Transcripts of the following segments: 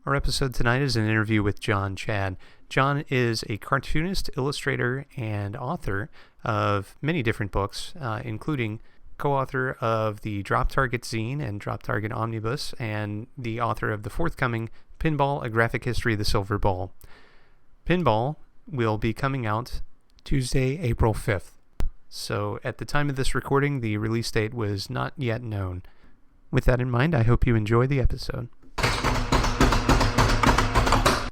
Our episode tonight is an interview with Jon Chad. Jon is a cartoonist, illustrator, and author of many different books, including co-author of the Drop Target zine and Drop Target Omnibus, and the author of the forthcoming Pinball, A Graphic History of the Silver Ball. Pinball will be coming out Tuesday, April 5th. So at the time of this recording, the release date was not yet known. With that in mind, I hope you enjoy the episode.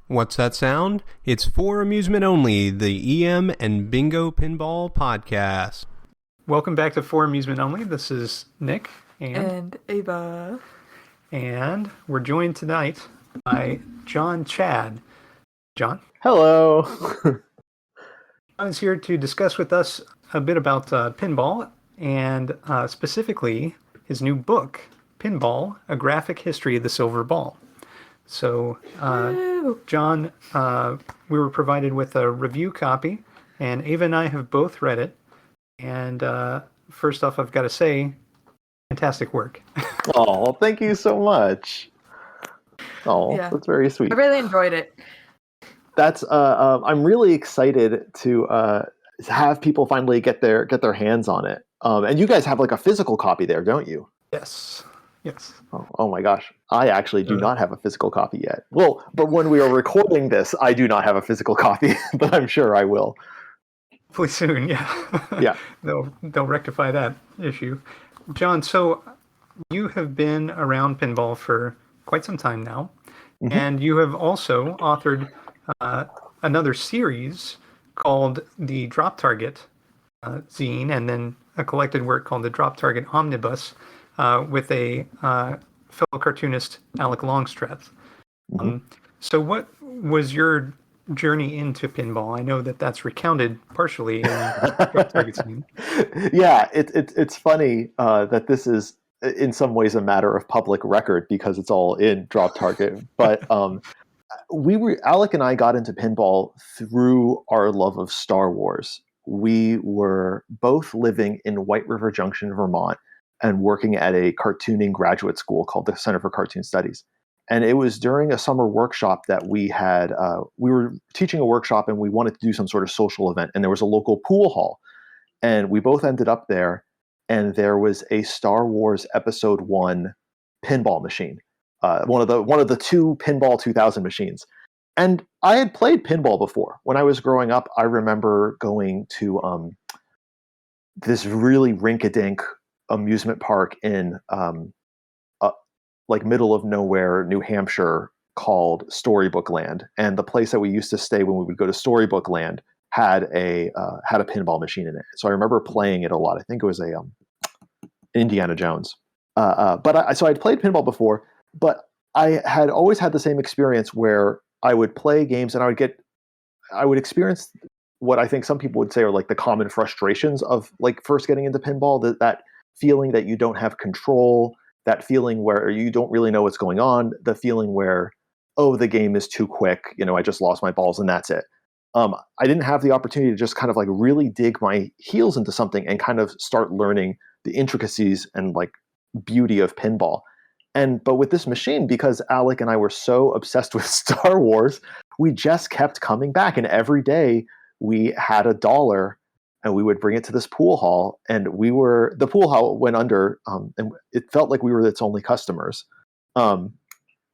What's that sound? It's for amusement only, the EM and Bingo Pinball Podcast. Welcome back to For Amusement Only. This is Nick and Ava. And we're joined tonight by Jon Chad. Jon? Hello. Jon is here to discuss with us a bit about pinball and specifically his new book, Pinball, A Graphic History of the Silver Ball. So, Jon, we were provided with a review copy, and Ava and I have both read it. And first off, I've got to say, fantastic work. Oh, thank you so much. Oh, yeah. That's very sweet. I really enjoyed it. That's I'm really excited to have people finally get their hands on it. And you guys have like a physical copy there, don't you? Yes. Oh my gosh. I actually do not have a physical copy yet. Well, but when we are recording this, I do not have a physical copy, but I'm sure I will. Hopefully soon, yeah. Yeah. They'll rectify that issue. Jon, so you have been around pinball for quite some time now, and you have also authored another series called the Drop Target zine, and then a collected work called the Drop Target Omnibus, with a fellow cartoonist, Alec Longstreth. So what was your journey into pinball? I know that's recounted partially in Drop Target zine. Yeah, it's funny that this is in some ways a matter of public record because it's all in Drop Target. But Alec and I got into pinball through our love of Star Wars. We were both living in White River Junction, Vermont, and working at a cartooning graduate school called the Center for Cartoon Studies. And it was during a summer workshop that we were teaching a workshop and we wanted to do some sort of social event. And there was a local pool hall. And we both ended up there. And there was a Star Wars Episode 1 pinball machine, one of the two Pinball 2000 machines. And I had played pinball before. When I was growing up, I remember going to this really rink-a-dink amusement park in like middle of nowhere, New Hampshire, called Storybook Land. And the place that we used to stay when we would go to Storybook Land had a pinball machine in it. So I remember playing it a lot. I think it was a Indiana Jones. But I'd played pinball before, but I had always had the same experience where I would play games and I would experience what I think some people would say are like the common frustrations of like first getting into pinball, that feeling that you don't have control, that feeling where you don't really know what's going on, the feeling where, oh, the game is too quick, I just lost my balls and that's it. I didn't have the opportunity to just kind of like really dig my heels into something and kind of start learning the intricacies and like beauty of pinball. But with this machine, because Alec and I were so obsessed with Star Wars, we just kept coming back. And every day we had $1 and we would bring it to this pool hall. And the pool hall went under, and it felt like we were its only customers. And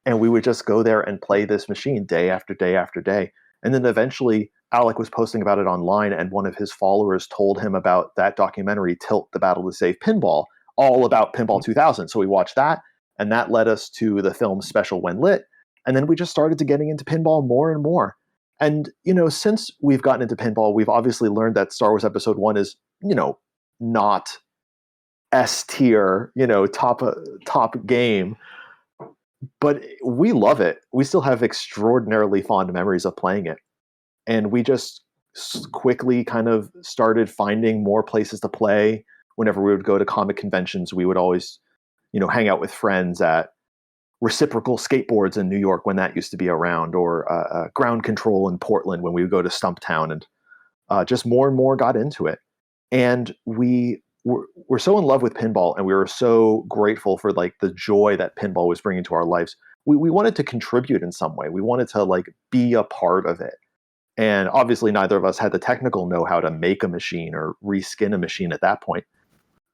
we would just go there and play this machine day after day after day. And then eventually Alec was posting about it online, and one of his followers told him about that documentary, Tilt, the Battle to Save Pinball, all about Pinball 2000. So we watched that, and that led us to the film Special When Lit. And then we just started to getting into pinball more and more. And, since we've gotten into pinball, we've obviously learned that Star Wars Episode 1 is, not S tier, top game. But we love it. We still have extraordinarily fond memories of playing it. And we just quickly kind of started finding more places to play. Whenever we would go to comic conventions, we would always, hang out with friends at Reciprocal Skateboards in New York when that used to be around, or Ground Control in Portland when we would go to Stumptown, and just more and more got into it. And we're so in love with pinball, and we were so grateful for like the joy that pinball was bringing to our lives. we wanted to contribute in some way. We wanted to like be a part of it. And obviously neither of us had the technical know-how to make a machine or reskin a machine at that point.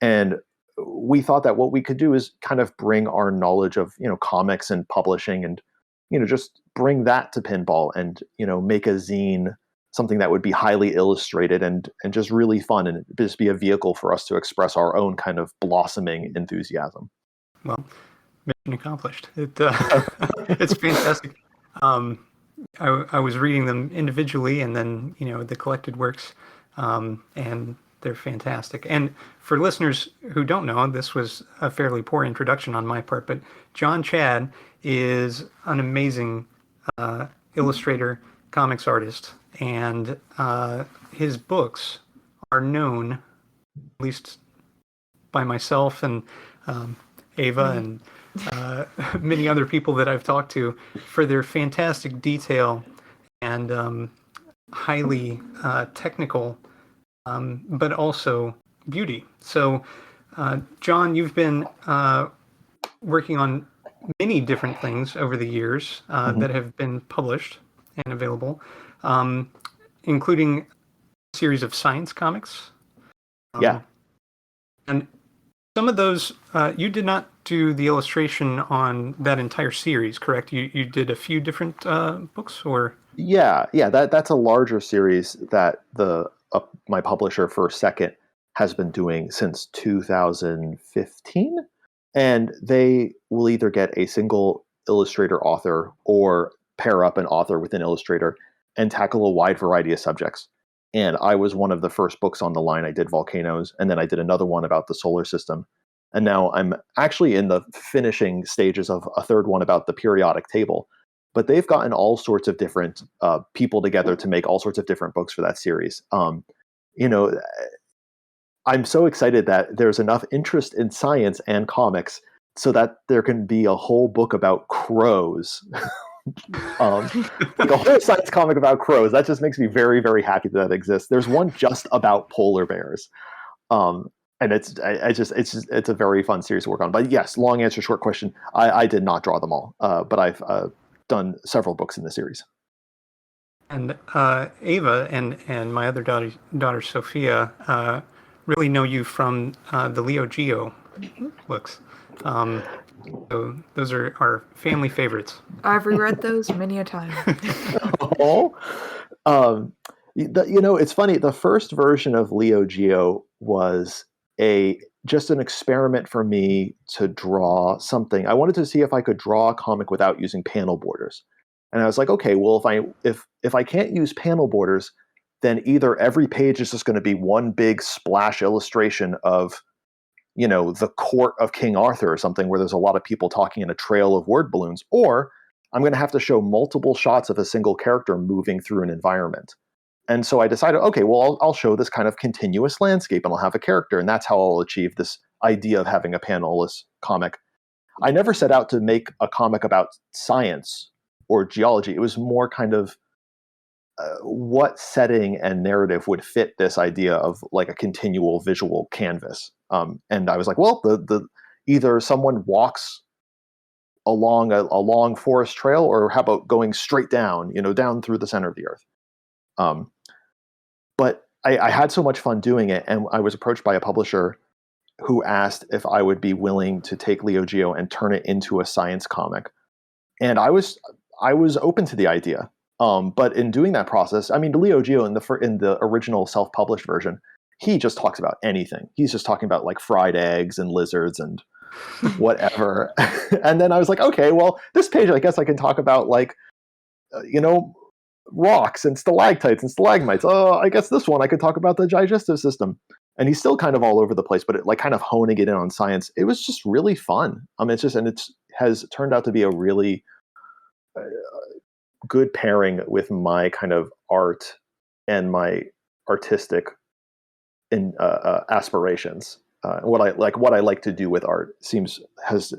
And we thought that what we could do is kind of bring our knowledge of, comics and publishing and, just bring that to pinball and, make a zine something that would be highly illustrated and just really fun and just be a vehicle for us to express our own kind of blossoming enthusiasm. Well, mission accomplished. It's fantastic. I was reading them individually and then, the collected works, and they're fantastic. And for listeners who don't know, this was a fairly poor introduction on my part, but Jon Chad is an amazing illustrator, comics artist, and his books are known, at least by myself and Ava and many other people that I've talked to, for their fantastic detail and highly technical, but also beauty. So, Jon, you've been working on many different things over the years that have been published and available, including a series of science comics. Yeah. And some of those, you did not do the illustration on that entire series, correct? You did a few different books, or? Yeah. That's a larger series that my publisher First Second has been doing since 2015, and they will either get a single illustrator author or pair up an author with an illustrator and tackle a wide variety of subjects. And I was one of the first books on the line. I did volcanoes, and then I did another one about the solar system. And now I'm actually in the finishing stages of a third one about the periodic table. But they've gotten all sorts of different people together to make all sorts of different books for that series. I'm so excited that there's enough interest in science and comics so that there can be a whole book about crows. Like a whole science comic about crows. That just makes me very, very happy that exists. There's one just about polar bears. And it's a very fun series to work on. But yes, long answer, short question. I did not draw them all, but I've done several books in the series. And Ava and my other daughter Sophia really know you from the Leo Geo books. So those are our family favorites. I've reread those many a time. It's funny. The first version of Leo Geo was just an experiment for me to draw something. I wanted to see if I could draw a comic without using panel borders. And I was like, okay, well, if I can't use panel borders, then either every page is just going to be one big splash illustration of, the court of King Arthur or something where there's a lot of people talking in a trail of word balloons, or I'm going to have to show multiple shots of a single character moving through an environment. And so I decided, okay, well, I'll show this kind of continuous landscape and I'll have a character, and that's how I'll achieve this idea of having a panelless comic. I never set out to make a comic about science or geology. It was more kind of what setting and narrative would fit this idea of like a continual visual canvas. And I was like, well, the either someone walks along a long forest trail, or how about going straight down, down through the center of the earth. But I had so much fun doing it, and I was approached by a publisher who asked if I would be willing to take Leo Geo and turn it into a science comic. And I was open to the idea. But in doing that process, I mean, Leo Geo in the original self-published version, he just talks about anything. He's just talking about like fried eggs and lizards and whatever. And then I was like, okay, well, this page, I guess I can talk about like, rocks and stalactites and stalagmites. Oh, I guess this one I could talk about the digestive system. And he's still kind of all over the place, but kind of honing it in on science. It was just really fun. It has turned out to be a really good pairing with my kind of art and my artistic aspirations. What I like to do with art has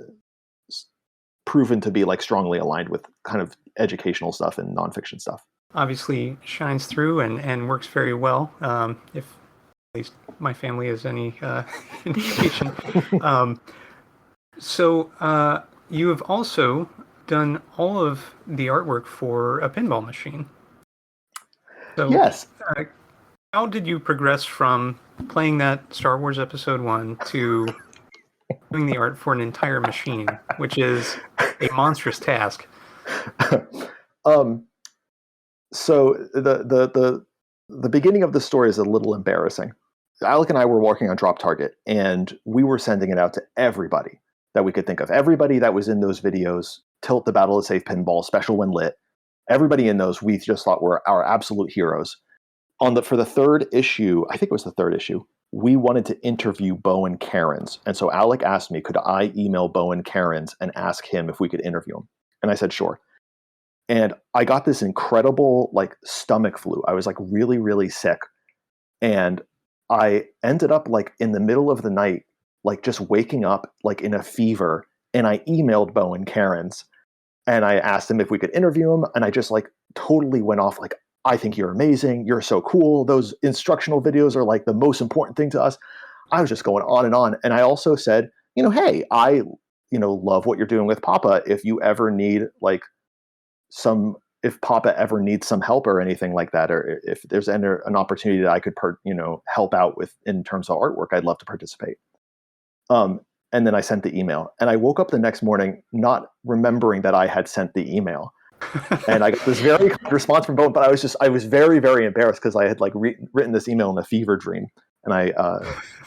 proven to be like strongly aligned with kind of educational stuff and nonfiction stuff. Obviously shines through and works very well. If at least my family is any indication. So you have also done all of the artwork for a pinball machine. So, Yes. how did you progress from playing that Star Wars Episode 1 to doing the art for an entire machine, which is a monstrous task? So the beginning of the story is a little embarrassing. Alec and I were working on Drop Target, and we were sending it out to everybody that we could think of. Everybody that was in those videos, Tilt, the Battle of Safe Pinball, Special When Lit, everybody in those we just thought were our absolute heroes. For the third issue, I think it was the third issue, we wanted to interview Bowen Cairns. And so Alec asked me, could I email Bowen Cairns and ask him if we could interview him? And I said, sure. And I got this incredible like stomach flu. I was like really, really sick. And I ended up like in the middle of the night, like just waking up like in a fever. And I emailed Bowen Cairns and I asked him if we could interview him. And I just like totally went off like, I think you're amazing. You're so cool. Those instructional videos are like the most important thing to us. I was just going on and on. And I also said, hey, I, love what you're doing with Papa. If you ever need like if Papa ever needs some help or anything like that, or if there's an opportunity that I could, help out with in terms of artwork, I'd love to participate. And then I sent the email, and I woke up the next morning not remembering that I had sent the email. And I got this very kind response from Bowen, but I was very, very embarrassed because I had like written this email in a fever dream, and I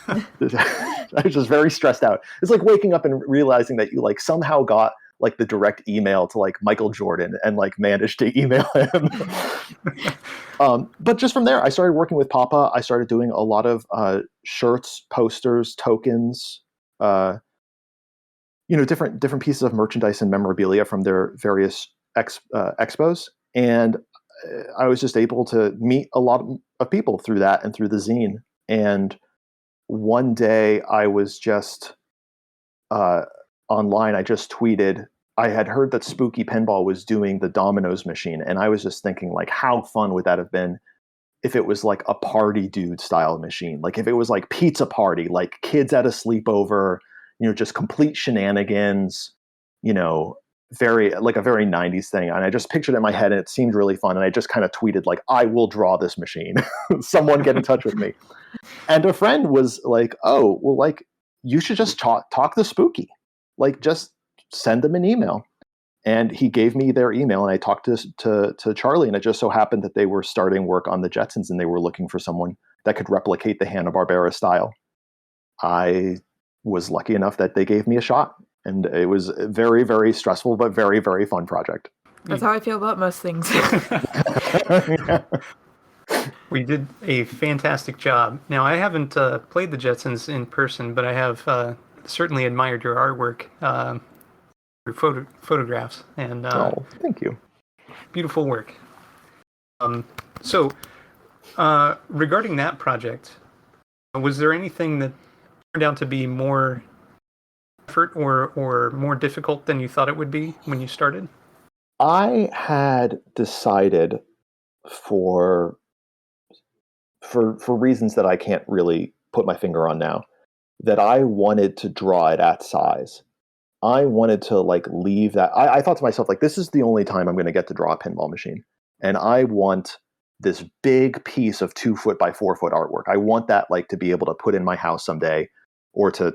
I was just very stressed out. It's like waking up and realizing that you like somehow got like the direct email to like Michael Jordan and like managed to email him. But just from there, I started working with Papa. I started doing a lot of shirts, posters, tokens, different pieces of merchandise and memorabilia from their various expos. And I was just able to meet a lot of people through that and through the zine. And one day I was just online. I just tweeted, I had heard that Spooky Pinball was doing the Dominoes machine. And I was just thinking like, how fun would that have been if it was like a party dude style machine? Like if it was like pizza party, like kids at a sleepover, just complete shenanigans, very like a very 90s thing. And I just pictured it in my head and it seemed really fun. And I just kind of tweeted like, I will draw this machine. Someone get in touch with me. And a friend was like, oh, well, like you should just talk to Spooky. Like just send them an email. And he gave me their email and I talked to Charlie, and it just so happened that they were starting work on the Jetsons and they were looking for someone that could replicate the Hanna-Barbera style. I was lucky enough that they gave me a shot, and it was a very, very stressful but very, very fun project. That's how I feel about most things. Yeah. We did a fantastic job. Now, I haven't played the Jetsons in person, but I have certainly admired your artwork through photographs. And Oh, thank you. Beautiful work. So, regarding that project, was there anything that turned out to be more effort or more difficult than you thought it would be when you started? I had decided for reasons that I can't really put my finger on now, that I wanted to draw it at size. I wanted to like leave that. I thought to myself, like, this is the only time I'm going to get to draw a pinball machine. And I want this big piece of 2 foot by 4 foot artwork. I want that like to be able to put in my house someday, or to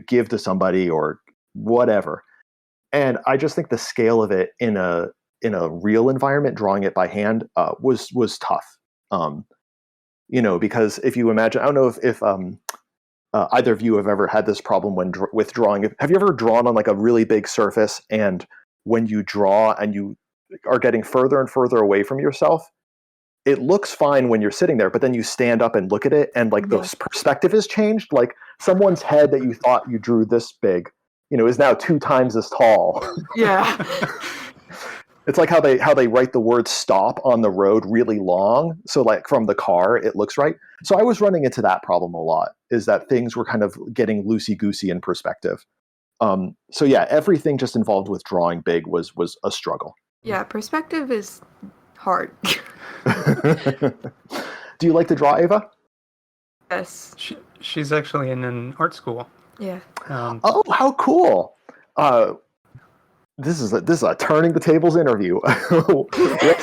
give to somebody or whatever. And I just think the scale of it in a real environment, drawing it by hand, was tough. Because if you imagine, I don't know if either of you have ever had this problem with drawing. Have you ever drawn on like a really big surface, and when you draw and you are getting further and further away from yourself, it looks fine when you're sitting there, but then you stand up and look at it and like the perspective has changed. Like someone's head that you thought you drew this big, is now 2 times as tall. Yeah. It's like how they write the word stop on the road really long. So like from the car, it looks right. So I was running into that problem a lot, is that things were kind of getting loosey-goosey in perspective. So yeah, everything just involved with drawing big was a struggle. Yeah, perspective is hard. Do you like to draw, Ava? Yes. She's actually in an art school. Yeah. Oh, how cool. This is a turning the tables interview. What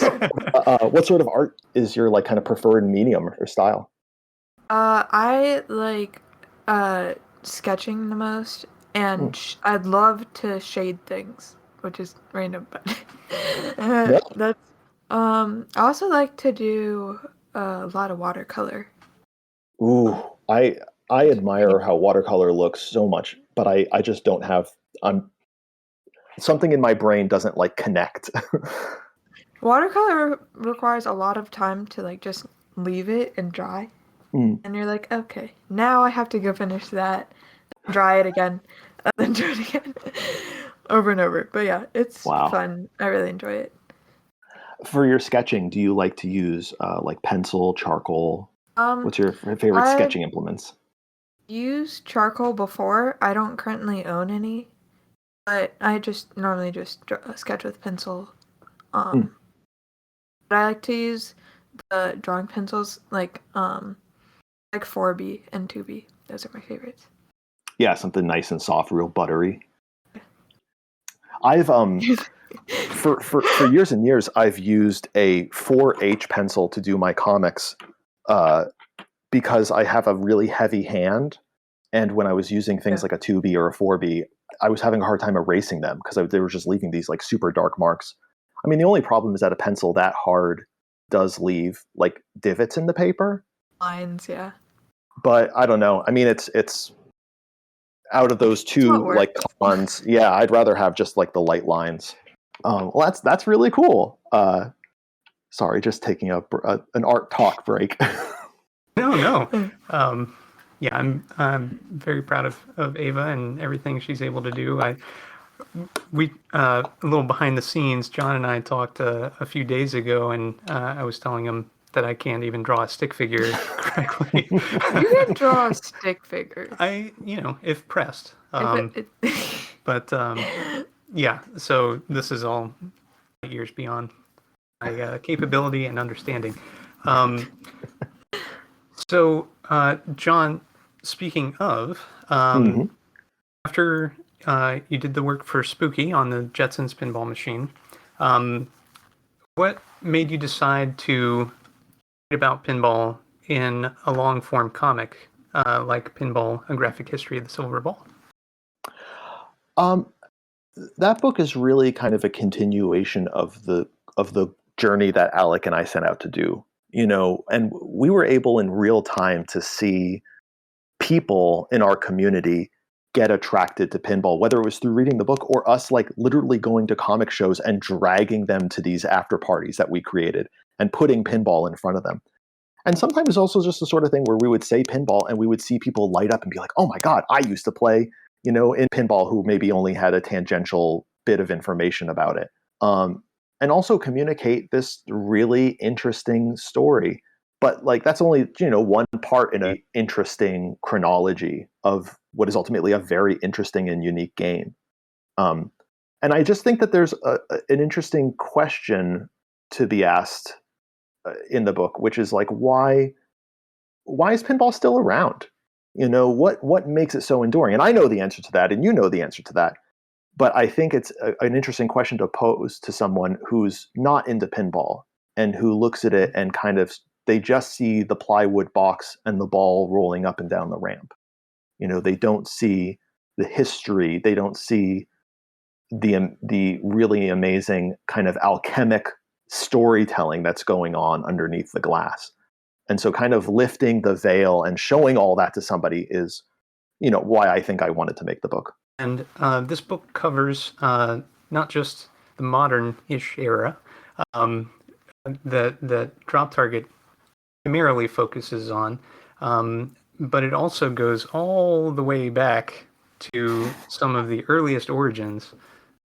sort of art is your like kind of preferred medium or style? I like sketching the most, and I'd love to shade things, which is random, but Yeah. that's. I also like to do a lot of watercolor. Ooh, I admire how watercolor looks so much, but I just don't have. I'm something in my brain doesn't like connect. Watercolor requires a lot of time to like just leave it and dry, and you're like, okay, now I have to go finish that, dry it again, and then do it again, over and over. But yeah, it's Wow. fun. I really enjoy it. For your sketching, do you like to use like pencil, charcoal? What's your favorite I've sketching implements? used charcoal before. I don't currently own any, but I just normally just sketch with pencil. But I like to use the drawing pencils like 4B and 2B. Those are my favorites. Yeah, something nice and soft, real buttery. I've for years and years I've used a 4H pencil to do my comics because I have a really heavy hand, and when I was using things like a 2B or a 4B, I was having a hard time erasing them because they were just leaving these like super dark marks. I mean, the only problem is that a pencil that hard does leave like divots in the paper. Lines, yeah. But I don't know. I mean, it's out of those two like cons. Yeah, I'd rather have just like the light lines. Well, that's really cool. Sorry, just taking an art talk break. No. Yeah, I'm very proud of Ava and everything she's able to do. We a little behind the scenes. John and I talked a few days ago, and I was telling him that I can't even draw a stick figure correctly. You can draw a stick figure. If pressed. But yeah, so this is all years beyond my capability and understanding. So, John, speaking of, after you did the work for Spooky on the Jetsons pinball machine, what made you decide to write about pinball in a long-form comic like Pinball: A Graphic History of the Silver Ball? That book is really kind of a continuation of the journey that Alec and I set out to do. And we were able in real time to see people in our community get attracted to pinball, whether it was through reading the book or us like literally going to comic shows and dragging them to these after parties that we created and putting pinball in front of them. And sometimes it's also just the sort of thing where we would say pinball and we would see people light up and be like, oh my God, I used to play, in pinball, who maybe only had a tangential bit of information about it. And also communicate this really interesting story. But like that's only, one part in an interesting chronology of what is ultimately a very interesting and unique game. And I just think that there's an interesting question to be asked in the book, which is like, why is pinball still around? What makes it so enduring? And I know the answer to that, and you know the answer to that. But I think it's an interesting question to pose to someone who's not into pinball and who looks at it and kind of, they just see the plywood box and the ball rolling up and down the ramp. They don't see the history. They don't see the really amazing kind of alchemic storytelling that's going on underneath the glass. And so kind of lifting the veil and showing all that to somebody is, why I think I wanted to make the book. And this book covers not just the modern-ish era that Drop Target primarily focuses on, but it also goes all the way back to some of the earliest origins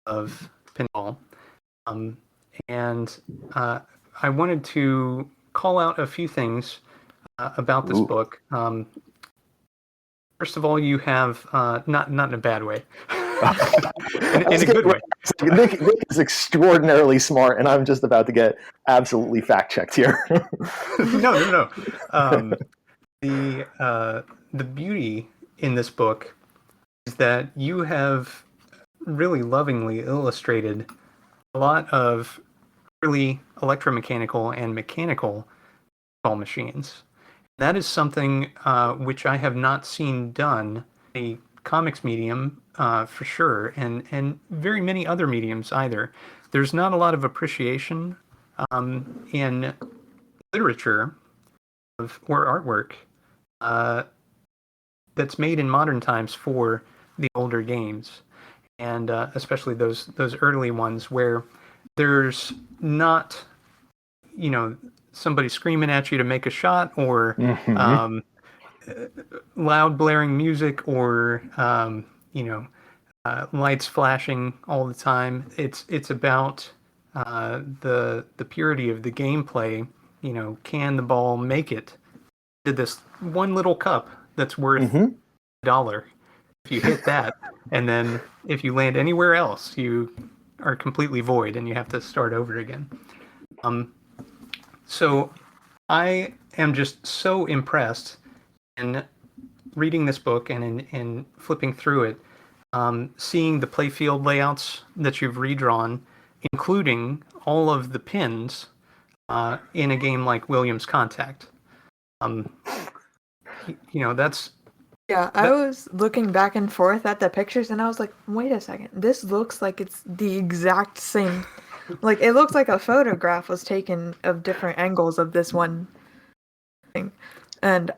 of pinball. And I wanted to call out a few things about this book. First of all, you have not in a bad way, in a good way. Nick is extraordinarily smart, and I'm just about to get absolutely fact checked here. No. The beauty in this book is that you have really lovingly illustrated a lot of early electromechanical and mechanical pinball machines. That is something which I have not seen done in a comics medium for sure, and very many other mediums either. There's not a lot of appreciation in literature or artwork uh, that's made in modern times for the older games, and especially those early ones where there's not, you know, somebody screaming at you to make a shot, or loud blaring music, or lights flashing all the time. It's about the purity of the gameplay. You know, can the ball make it to this one little cup that's worth $1? If you hit that, and then if you land anywhere else, you are completely void, and you have to start over again. So I am just so impressed in reading this book and in flipping through it, seeing the playfield layouts that you've redrawn, including all of the pins in a game like Williams Contact. That's... Yeah, I was looking back and forth at the pictures, and I was like, wait a second, this looks like it's the exact same. Like, it looks like a photograph was taken of different angles of this one thing. And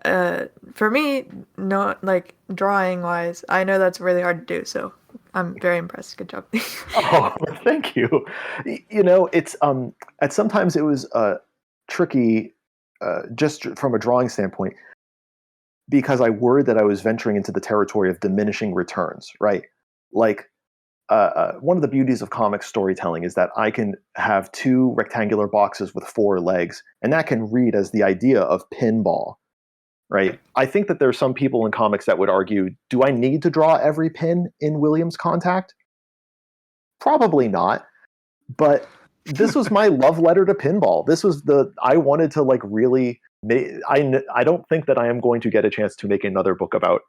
for me, no, like, drawing-wise, I know that's really hard to do, so I'm very impressed. Good job. Oh, thank you. You know, it's sometimes it was tricky just from a drawing standpoint, because I worried that I was venturing into the territory of diminishing returns, right? Like, one of the beauties of comic storytelling is that I can have two rectangular boxes with four legs, and that can read as the idea of pinball, right? I think that there's some people in comics that would argue, do I need to draw every pin in Williams Contact? Probably not. But this was my love letter to pinball. This was I wanted to like really... I don't think that I am going to get a chance to make another book about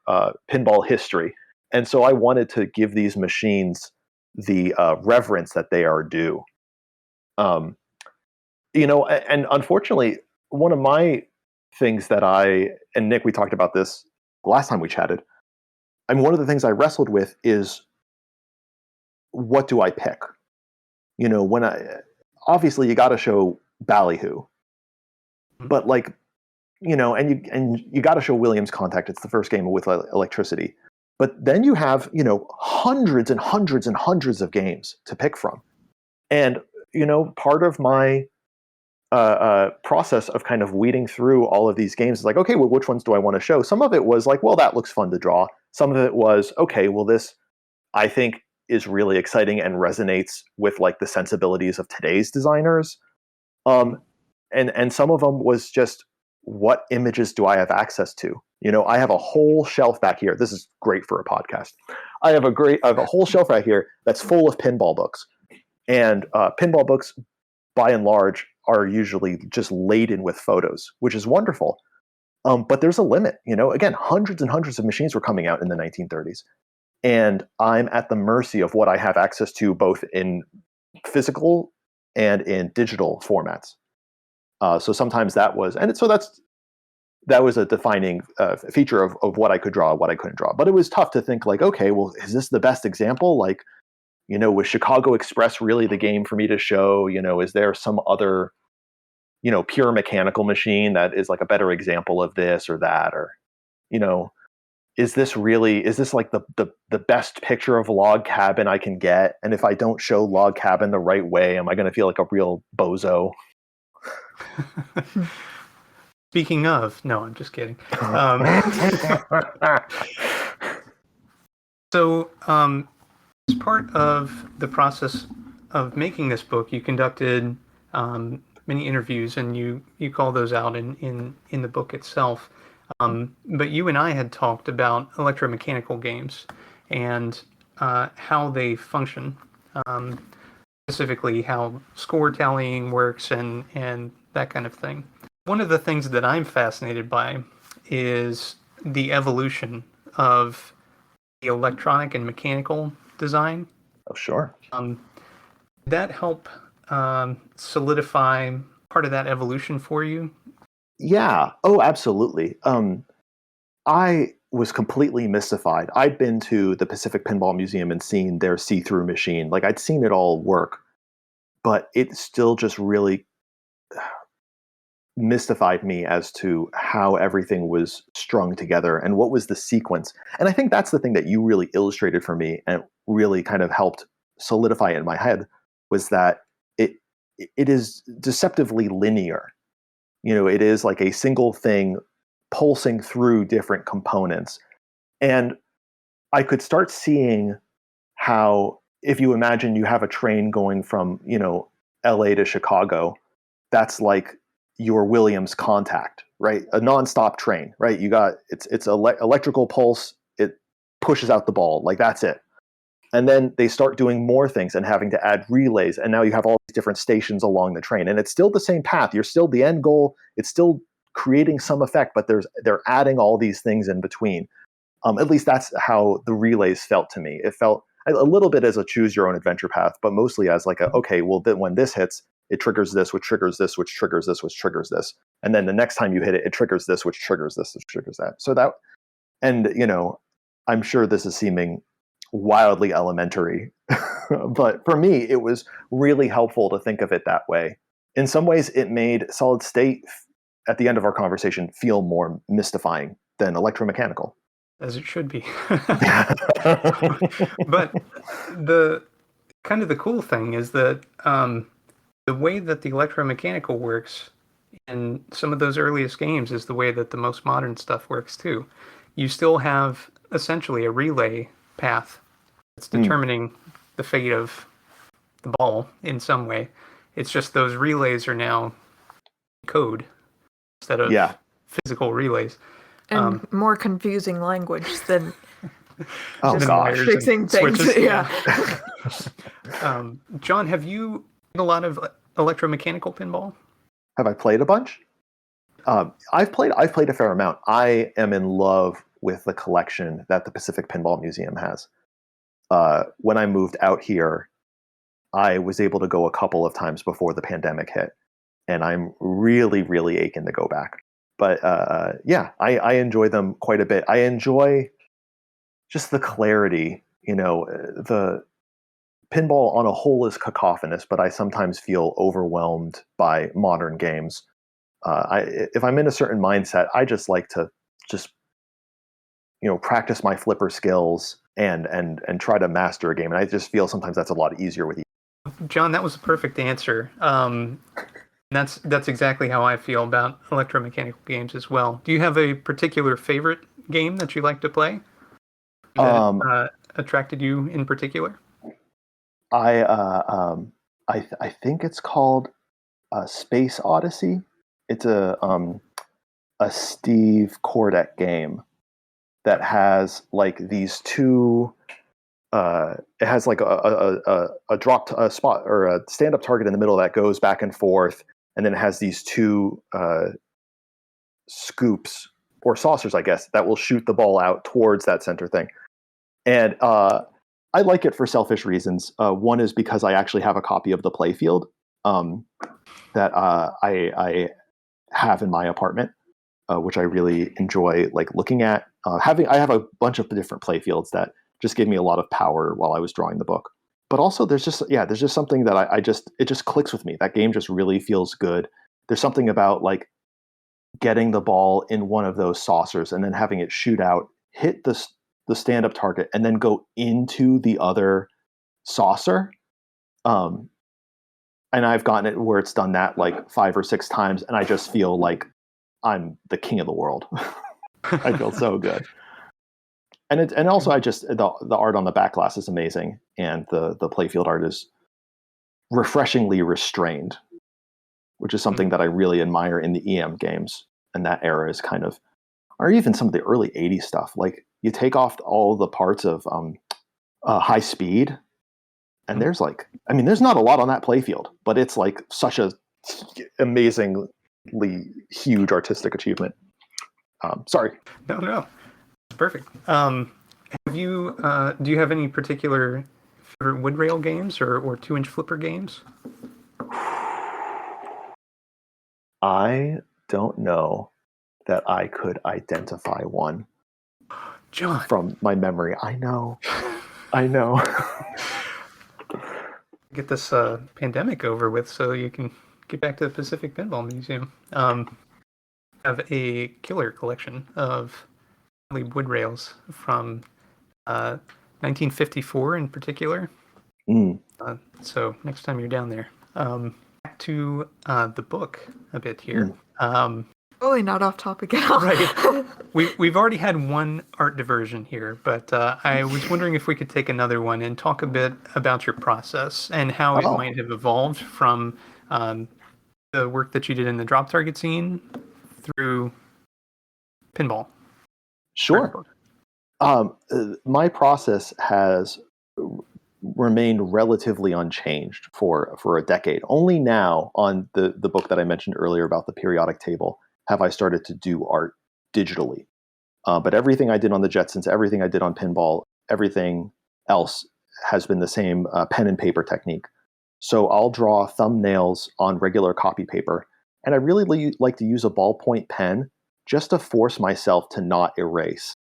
pinball history. And so I wanted to give these machines the reverence that they are due. And unfortunately, one of my things that and Nick, we talked about this last time we chatted. One of the things I wrestled with is, what do I pick? Obviously you got to show Ballyhoo, but like, and you got to show Williams Contact. It's the first game with electricity. But then you have, hundreds and hundreds and hundreds of games to pick from. And, part of my process of kind of weeding through all of these games is like, okay, well, which ones do I want to show? Some of it was like, well, that looks fun to draw. Some of it was, okay, well, this I think is really exciting and resonates with like the sensibilities of today's designers. And some of them was just, what images do I have access to? I have a whole shelf back here. This is great for a podcast. I have a whole shelf right here that's full of pinball books. And pinball books, by and large, are usually just laden with photos, which is wonderful. But there's a limit. Again, hundreds and hundreds of machines were coming out in the 1930s. And I'm at the mercy of what I have access to, both in physical and in digital formats. So sometimes that was a defining feature of what I could draw, what I couldn't draw. But it was tough to think like, okay, well, is this the best example? Like, was Chicago Express really the game for me to show? Is there some other, pure mechanical machine that is like a better example of this or that? Or, is this like the best picture of Log Cabin I can get? And if I don't show Log Cabin the right way, am I going to feel like a real bozo? Speaking of, no, I'm just kidding. So, as part of the process of making this book, you conducted many interviews, and you call those out in the book itself. But you and I had talked about electromechanical games and how they function, specifically how score tallying works and that kind of thing. One of the things that I'm fascinated by is the evolution of the electronic and mechanical design Oh, sure. Did that help solidify part of that evolution for you? Yeah. Oh, absolutely. I was completely mystified. I'd been to the Pacific Pinball Museum and seen their see-through machine. Like, I'd seen it all work, but it still just really mystified me as to how everything was strung together and what was the sequence. And I think that's the thing that you really illustrated for me and really kind of helped solidify it in my head, was that it it is deceptively linear. It is like a single thing pulsing through different components. And I could start seeing how, if you imagine you have a train going from, LA to Chicago, that's like your Williams contact, right? A nonstop train, right? You got it's electrical pulse, it pushes out the ball, like that's it. And then they start doing more things and having to add relays, and now you have all these different stations along the train, and it's still the same path. You're still the end goal. It's still creating some effect, but they're adding all these things in between. At least that's how the relays felt to me. It felt a little bit as a choose your own adventure path, but mostly as like okay, well, then when this hits, it triggers this, which triggers this, which triggers this, which triggers this, and then the next time you hit it, it triggers this, which triggers this, which triggers that. So that, and I'm sure this is seeming wildly elementary, but for me, it was really helpful to think of it that way. In some ways, it made solid state, at the end of our conversation, feel more mystifying than electromechanical. As it should be. But the cool thing is that the way that the electromechanical works in some of those earliest games is the way that the most modern stuff works too. You still have essentially a relay path that's determining the fate of the ball in some way. It's just those relays are now code instead of physical relays. And more confusing language than just fixing things. Switches. Yeah. Jon, have you played a lot of electromechanical pinball? Have I played a bunch? I've played a fair amount. I am in love with the collection that the Pacific Pinball Museum has. When I moved out here, I was able to go a couple of times before the pandemic hit, and I'm really, really aching to go back. But I enjoy them quite a bit. I enjoy just the clarity. The pinball on a whole is cacophonous, but I sometimes feel overwhelmed by modern games. If I'm in a certain mindset, I just like to practice my flipper skills and try to master a game. And I just feel sometimes that's a lot easier with you. Jon, that was a perfect answer. That's exactly how I feel about electromechanical games as well. Do you have a particular favorite game that you like to play that attracted you in particular? I think it's called Space Odyssey. It's a Steve Kordek game that has like these two. It has like a drop a spot or a stand-up target in the middle that goes back and forth, and then it has these two scoops or saucers, I guess, that will shoot the ball out towards that center thing. And I like it for selfish reasons. One is because I actually have a copy of the playfield that I have in my apartment, which I really enjoy like looking at. I have a bunch of different playfields that just gave me a lot of power while I was drawing the book. But also there's just something that it just clicks with me. That game just really feels good. There's something about like getting the ball in one of those saucers and then having it shoot out, hit the stand-up target, and then go into the other saucer. And I've gotten it where it's done that like 5 or 6 times, and I just feel like I'm the king of the world. I feel so good. And also I just the art on the back glass is amazing, and the playfield art is refreshingly restrained, which is something that I really admire in the EM games. And that era is kind of, or even some of the early 80s stuff. Like you take off all the parts of High Speed, and there's like, I mean, there's not a lot on that playfield, but it's like such a amazingly huge artistic achievement. Sorry. No, it's perfect. Do you have any particular favorite wood rail games or 2-inch flipper games? I don't know that I could identify one, Jon, from my memory. I know. get this pandemic over with so you can get back to the Pacific Pinball Museum. Have a killer collection of wood rails from 1954 in particular. So next time you're down there. Back to the book a bit here. Totally not off topic at all. Right. We've already had one art diversion here, but I was wondering if we could take another one and talk a bit about your process and how it might have evolved from the work that you did in the drop target scene through pinball. Sure. My process has remained relatively unchanged for a decade. Only now, on the book that I mentioned earlier about the periodic table, have I started to do art digitally. But everything I did on the Jetsons, everything I did on pinball, everything else has been the same pen and paper technique. So I'll draw thumbnails on regular copy paper, and I really like to use a ballpoint pen just to force myself to not erase.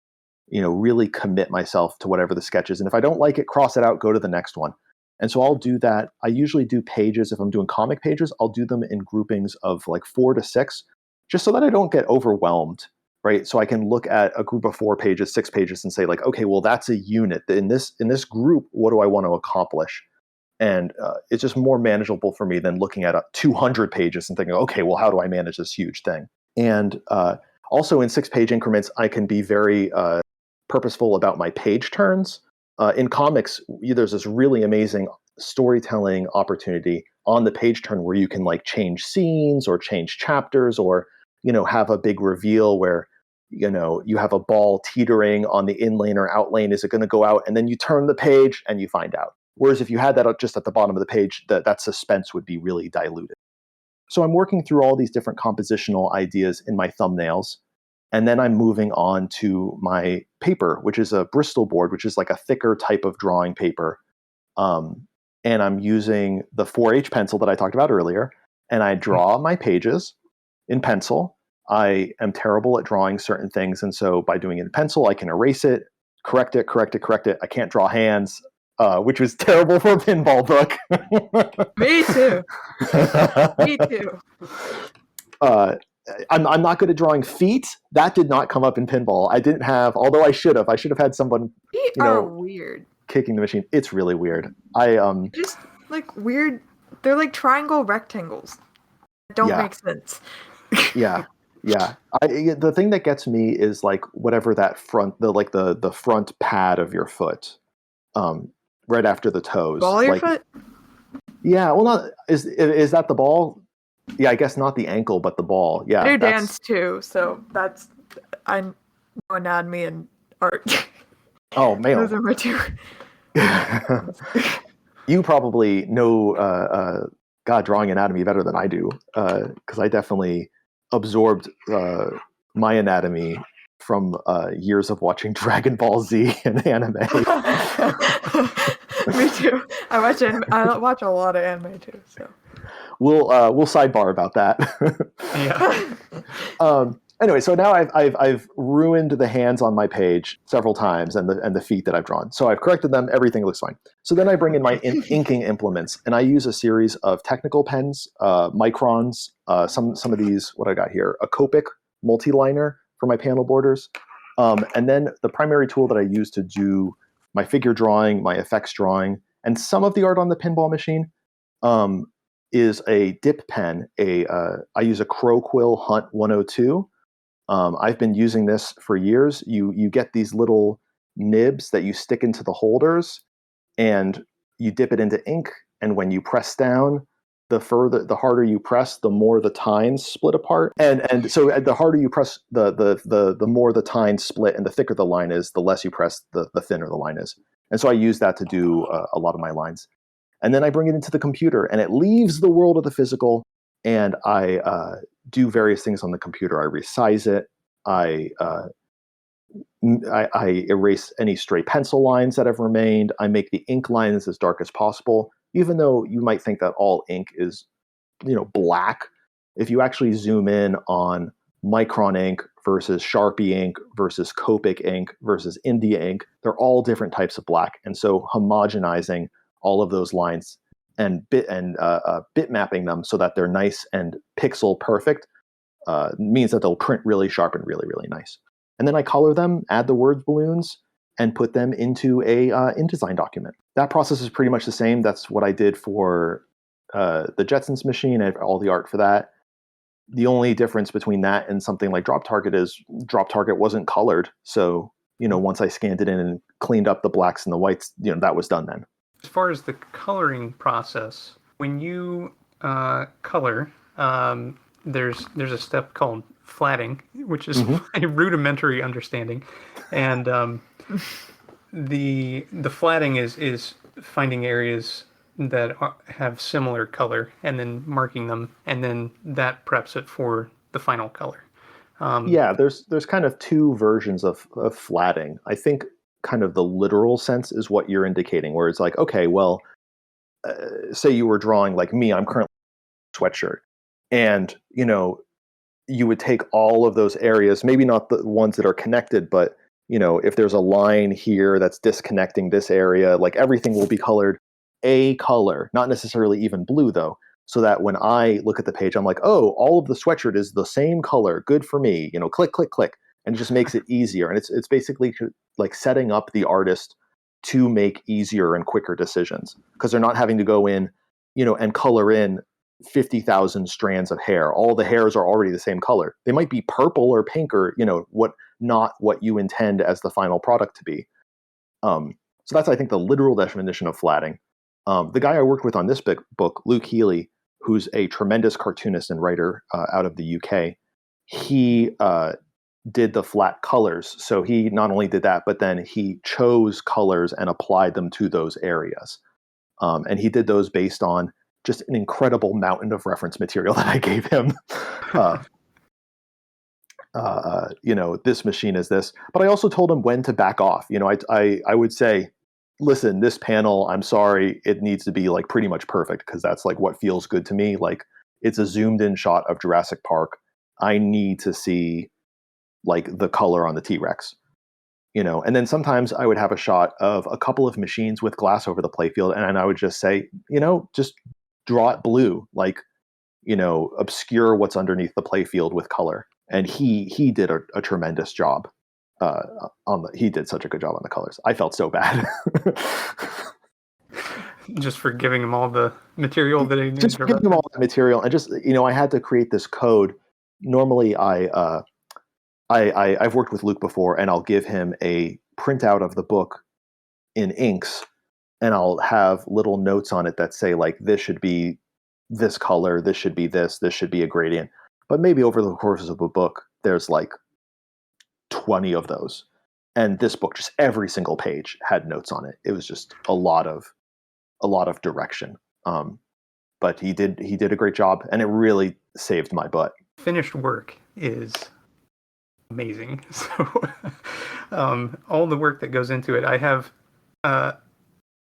Really commit myself to whatever the sketch is. And if I don't like it, cross it out, go to the next one. And so I'll do that. I usually do pages. If I'm doing comic pages, I'll do them in groupings of like 4 to 6, just so that I don't get overwhelmed, right? So I can look at a group of 4 pages, 6 pages and say like, okay, well, that's a unit. In this group, what do I want to accomplish? And it's just more manageable for me than looking at 200 pages and thinking, okay, well, how do I manage this huge thing? And also in 6-page increments, I can be very purposeful about my page turns. In comics, there's this really amazing storytelling opportunity on the page turn where you can like change scenes or change chapters or have a big reveal where you have a ball teetering on the in lane or out lane. Is it going to go out? And then you turn the page and you find out. Whereas if you had that just at the bottom of the page, that suspense would be really diluted. So I'm working through all these different compositional ideas in my thumbnails. And then I'm moving on to my paper, which is a Bristol board, which is like a thicker type of drawing paper. And I'm using the 4H pencil that I talked about earlier. And I draw my pages in pencil. I am terrible at drawing certain things. And so by doing it in pencil, I can erase it, correct it. I can't draw hands, which was terrible for a pinball book. Me too. Me too. I'm not good at drawing feet. That did not come up in pinball. I didn't have, although I should have had someone, Feet are weird. Kicking the machine. It's really weird. Just like weird. They're like triangle rectangles. Don't make sense. Yeah. The thing that gets me is like whatever that front, the front pad of your foot, right after the toes. Ball of your foot? Yeah. Well, not is that the ball? Yeah, I guess not the ankle, but the ball. Yeah. I do dance too, so I know anatomy and art. Oh, man. Those are my two. You probably know drawing anatomy better than I do, because I definitely absorbed my anatomy from years of watching Dragon Ball Z and anime. Me too. I watch a lot of anime too. So we'll sidebar about that. Yeah. Anyway, so now I've ruined the hands on my page several times and the feet that I've drawn. So I've corrected them. Everything looks fine. So then I bring in my inking implements, and I use a series of technical pens, microns, some of these. What I got here, a Copic multi-liner for my panel borders, and then the primary tool that I use to do my figure drawing, my effects drawing, and some of the art on the pinball machine is a dip pen. I use a Crowquill Hunt 102. I've been using this for years. You get these little nibs that you stick into the holders, and you dip it into ink. And when you press down, the harder you press, the more the tines split apart. And so the harder you press, the more the tines split, and the thicker the line is, the less you press, the thinner the line is. And so I use that to do a lot of my lines. And then I bring it into the computer, and it leaves the world of the physical, and I do various things on the computer. I resize it. I I erase any stray pencil lines that have remained. I make the ink lines as dark as possible, even though you might think that all ink is, black. If you actually zoom in on Micron ink versus Sharpie ink versus Copic ink versus India ink, they're all different types of black. And so homogenizing all of those lines and bit mapping them so that they're nice and pixel perfect means that they'll print really sharp and really, really nice. And then I color them, add the word balloons, and put them into a InDesign document. That process is pretty much the same. That's what I did for the Jetsons machine. I have all the art for that. The only difference between that and something like Drop Target is Drop Target wasn't colored. So, once I scanned it in and cleaned up the blacks and the whites, that was done then. As far as the coloring process, when you color, there's a step called flatting, which is a rudimentary understanding, and the flatting is finding areas that have similar color and then marking them, and then that preps it for the final color. There's kind of two versions of flatting. I think kind of the literal sense is what you're indicating, where it's like, okay, well, say you were drawing like me, I'm currently sweatshirt, and you would take all of those areas, maybe not the ones that are connected, but if there's a line here that's disconnecting this area, like everything will be colored a color, not necessarily even blue though, so that when I look at the page, I'm like, oh, all of the sweatshirt is the same color, good for me, click, click, click, and it just makes it easier. And it's basically like setting up the artist to make easier and quicker decisions, because they're not having to go in, and color in 50,000 strands of hair. All the hairs are already the same color. They might be purple or pink or, not what you intend as the final product to be. So that's, I think, the literal definition of flatting. The guy I worked with on this book, Luke Healy, who's a tremendous cartoonist and writer out of the UK, he did the flat colors. So he not only did that, but then he chose colors and applied them to those areas. And he did those based on just an incredible mountain of reference material that I gave him. This machine is this. But I also told him when to back off. I would say, listen, this panel, I'm sorry, it needs to be like pretty much perfect, because that's like what feels good to me. Like, it's a zoomed in shot of Jurassic Park. I need to see like the color on the T-Rex. And then sometimes I would have a shot of a couple of machines with glass over the playfield, and I would just say, just draw it blue, like, obscure what's underneath the playfield with color. And he did a tremendous job. He did such a good job on the colors. I felt so bad. Just for giving him all the material that he needed. Just giving him all the material, and just I had to create this code. Normally, I've worked with Luke before, and I'll give him a printout of the book in inks, and I'll have little notes on it that say like, this should be this color, this should be this should be a gradient. But maybe over the course of a book, there's like 20 of those. And this book, just every single page had notes on it. It was just a lot of direction. But he did a great job, and it really saved my butt. Finished work is amazing. So all the work that goes into it, I have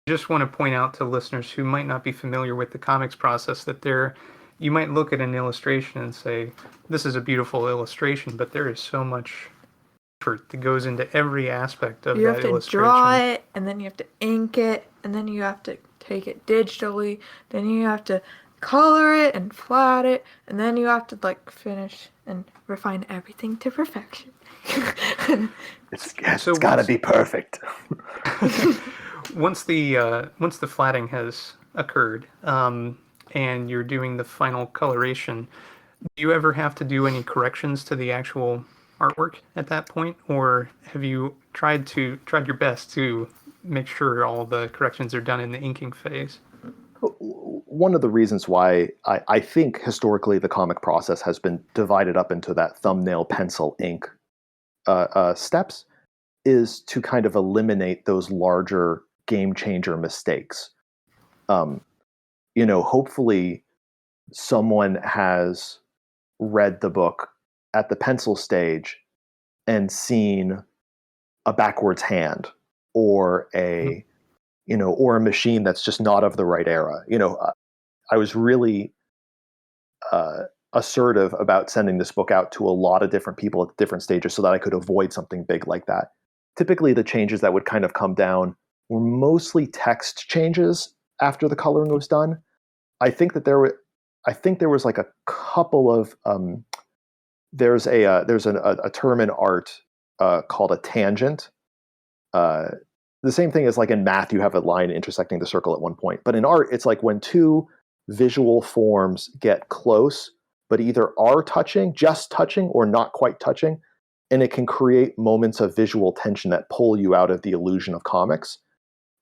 just want to point out to listeners who might not be familiar with the comics process that you might look at an illustration and say, this is a beautiful illustration, but there is so much effort that goes into every aspect of that illustration. You have to draw it, and then you have to ink it, and then you have to take it digitally, then you have to color it and flat it, and then you have to like finish and refine everything to perfection. It's got to be perfect. Once the flatting has occurred, and you're doing the final coloration, do you ever have to do any corrections to the actual artwork at that point, or have you tried your best to make sure all the corrections are done in the inking phase? One of the reasons why I think historically the comic process has been divided up into that thumbnail, pencil, ink steps is to kind of eliminate those larger game changer mistakes. Hopefully someone has read the book at the pencil stage and seen a backwards hand or a or a machine that's just not of the right era. I was really assertive about sending this book out to a lot of different people at different stages so that I could avoid something big like that. Typically, the changes that would kind of come down were mostly text changes after the coloring was done. I think there was like a couple of there's a term in art called a tangent. The same thing as like in math, you have a line intersecting the circle at one point. But in art, it's like when two visual forms get close, but either are touching, just touching, or not quite touching, and it can create moments of visual tension that pull you out of the illusion of comics.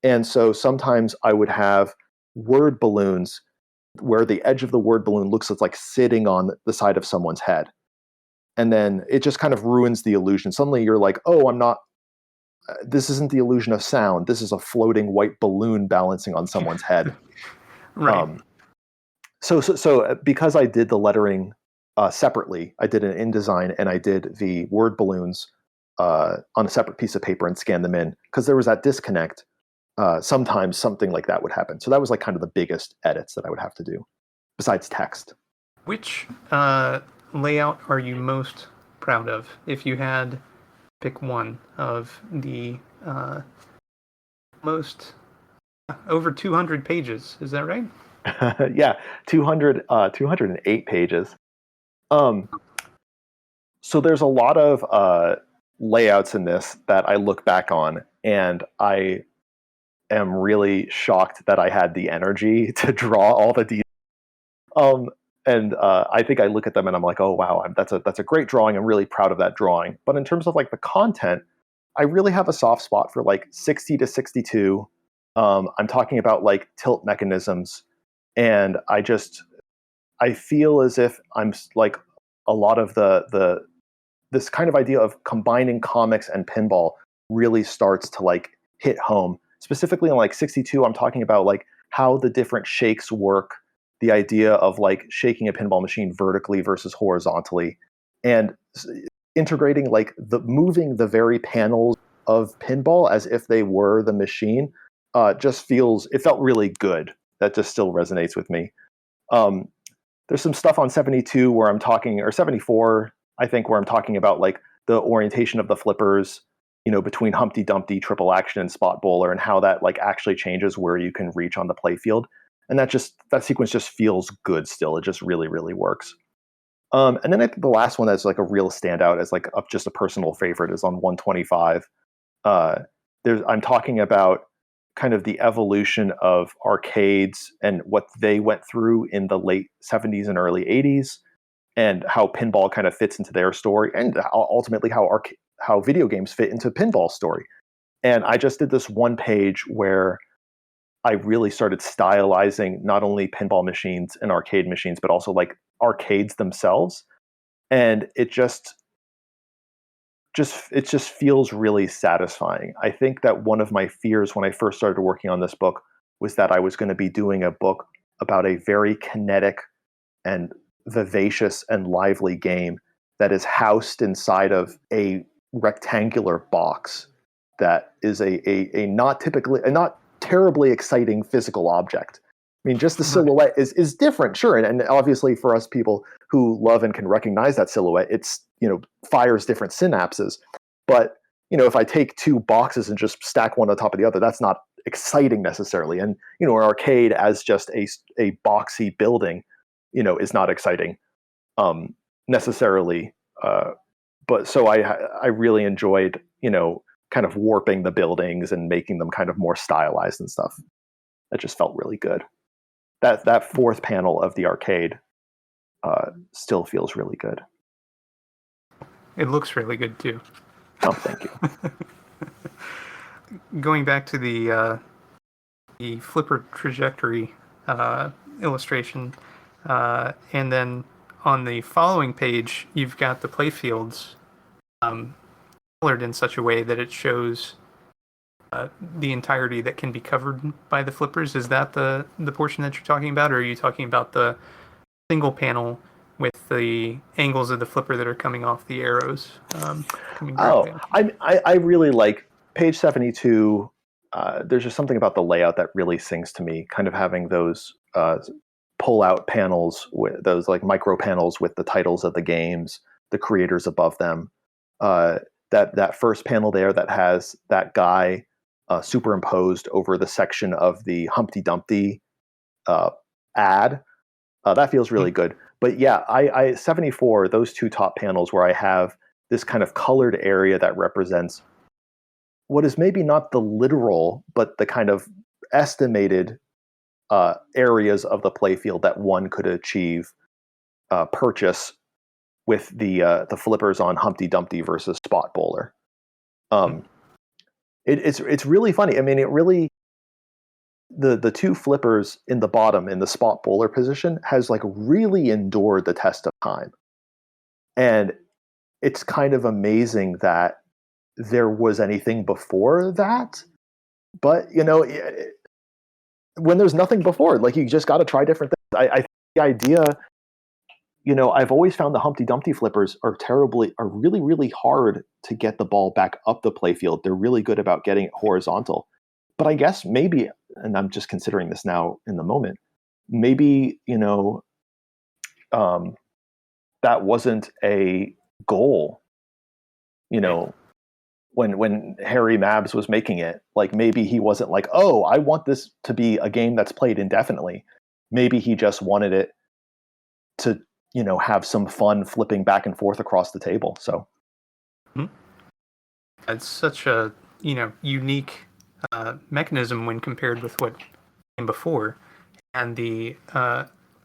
And so sometimes I would have word balloons where the edge of the word balloon looks like sitting on the side of someone's head. And then it just kind of ruins the illusion. Suddenly you're like, oh, this isn't the illusion of sound. This is a floating white balloon balancing on someone's head. Right. So because I did the lettering separately, I did an InDesign and I did the word balloons on a separate piece of paper and scanned them in, because there was that disconnect. Sometimes something like that would happen. So that was like kind of the biggest edits that I would have to do, besides text. Which layout are you most proud of? If you had pick one of the most over 200 pages, is that right? Yeah, 208 pages. So there's a lot of layouts in this that I look back on, and I am really shocked that I had the energy to draw all the details. And I think I look at them and I'm like, oh wow, that's a great drawing. I'm really proud of that drawing. But in terms of like the content, I really have a soft spot for like 60 to 62. I'm talking about like tilt mechanisms, and I feel as if I'm like a lot of this kind of idea of combining comics and pinball really starts to like hit home. Specifically in like 62, I'm talking about like how the different shakes work, the idea of like shaking a pinball machine vertically versus horizontally, and integrating like moving the very panels of pinball as if they were the machine. It felt really good. That just still resonates with me. There's some stuff on 72 where I'm talking, or 74, I think, where I'm talking about like the orientation of the flippers, between Humpty Dumpty, triple action, and spot bowler, and how that like actually changes where you can reach on the playfield. And that sequence just feels good still. It just really, really works. And then I think the last one that's like a real standout as like just a personal favorite is on 125. I'm talking about kind of the evolution of arcades and what they went through in the late 70s and early 80s, and how pinball kind of fits into their story, and ultimately how video games fit into pinball's story. And I just did this one page where I really started stylizing not only pinball machines and arcade machines, but also like arcades themselves. And it just feels really satisfying. I think that one of my fears when I first started working on this book was that I was going to be doing a book about a very kinetic and vivacious and lively game that is housed inside of a rectangular box that is a not terribly exciting physical object. I mean, just the silhouette is different, sure, and obviously for us people who love and can recognize that silhouette, it's fires different synapses. But if I take two boxes and just stack one on top of the other, that's not exciting necessarily. And an arcade as just a boxy building, is not exciting necessarily. But so I really enjoyed kind of warping the buildings and making them kind of more stylized and stuff. That just felt really good. That fourth panel of the arcade still feels really good. It looks really good too. Oh, thank you. Going back to the flipper trajectory illustration, and then on the following page, you've got the playfields colored in such a way that it shows the entirety that can be covered by the flippers. Is that the portion that you're talking about, or are you talking about the single panel with the angles of the flipper that are coming off the arrows. Coming directly off. I really like page 72. There's just something about the layout that really sings to me, kind of having those pull-out panels, with those like micro panels with the titles of the games, the creators above them. That first panel there that has that guy superimposed over the section of the Humpty Dumpty ad. That feels really good. But yeah, I 74, those two top panels where I have this kind of colored area that represents what is maybe not the literal, but the kind of estimated areas of the playfield that one could achieve purchase with the flippers on Humpty Dumpty versus Spot Bowler. It's really funny. I mean, it really, the two flippers in the bottom in the Spot Bowler position has like really endured the test of time, and it's kind of amazing that there was anything before that. But you know, when there's nothing before, like you just got to try different things. I think the idea, you know, I've always found the Humpty Dumpty flippers are really, really hard to get the ball back up the playfield. They're really good about getting it horizontal. But I guess maybe, and I'm just considering this now in the moment, maybe, you know, that wasn't a goal, you know, when Harry Mabs was making it. Like maybe he wasn't like, oh, I want this to be a game that's played indefinitely. Maybe he just wanted it to, you know, have some fun flipping back and forth across the table. So it's such a, you know, unique mechanism when compared with what came before, and the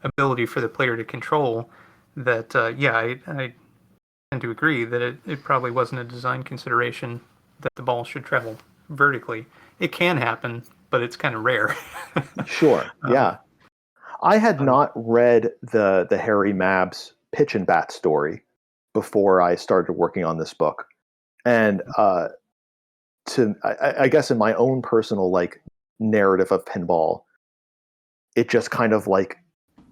ability for the player to control that. I tend to agree that it probably wasn't a design consideration that the ball should travel vertically. It can happen, but it's kind of rare. Sure. Yeah. I had not read the Harry Mabs pitch and bat story before I started working on this book. And I guess in my own personal like narrative of pinball, it just kind of like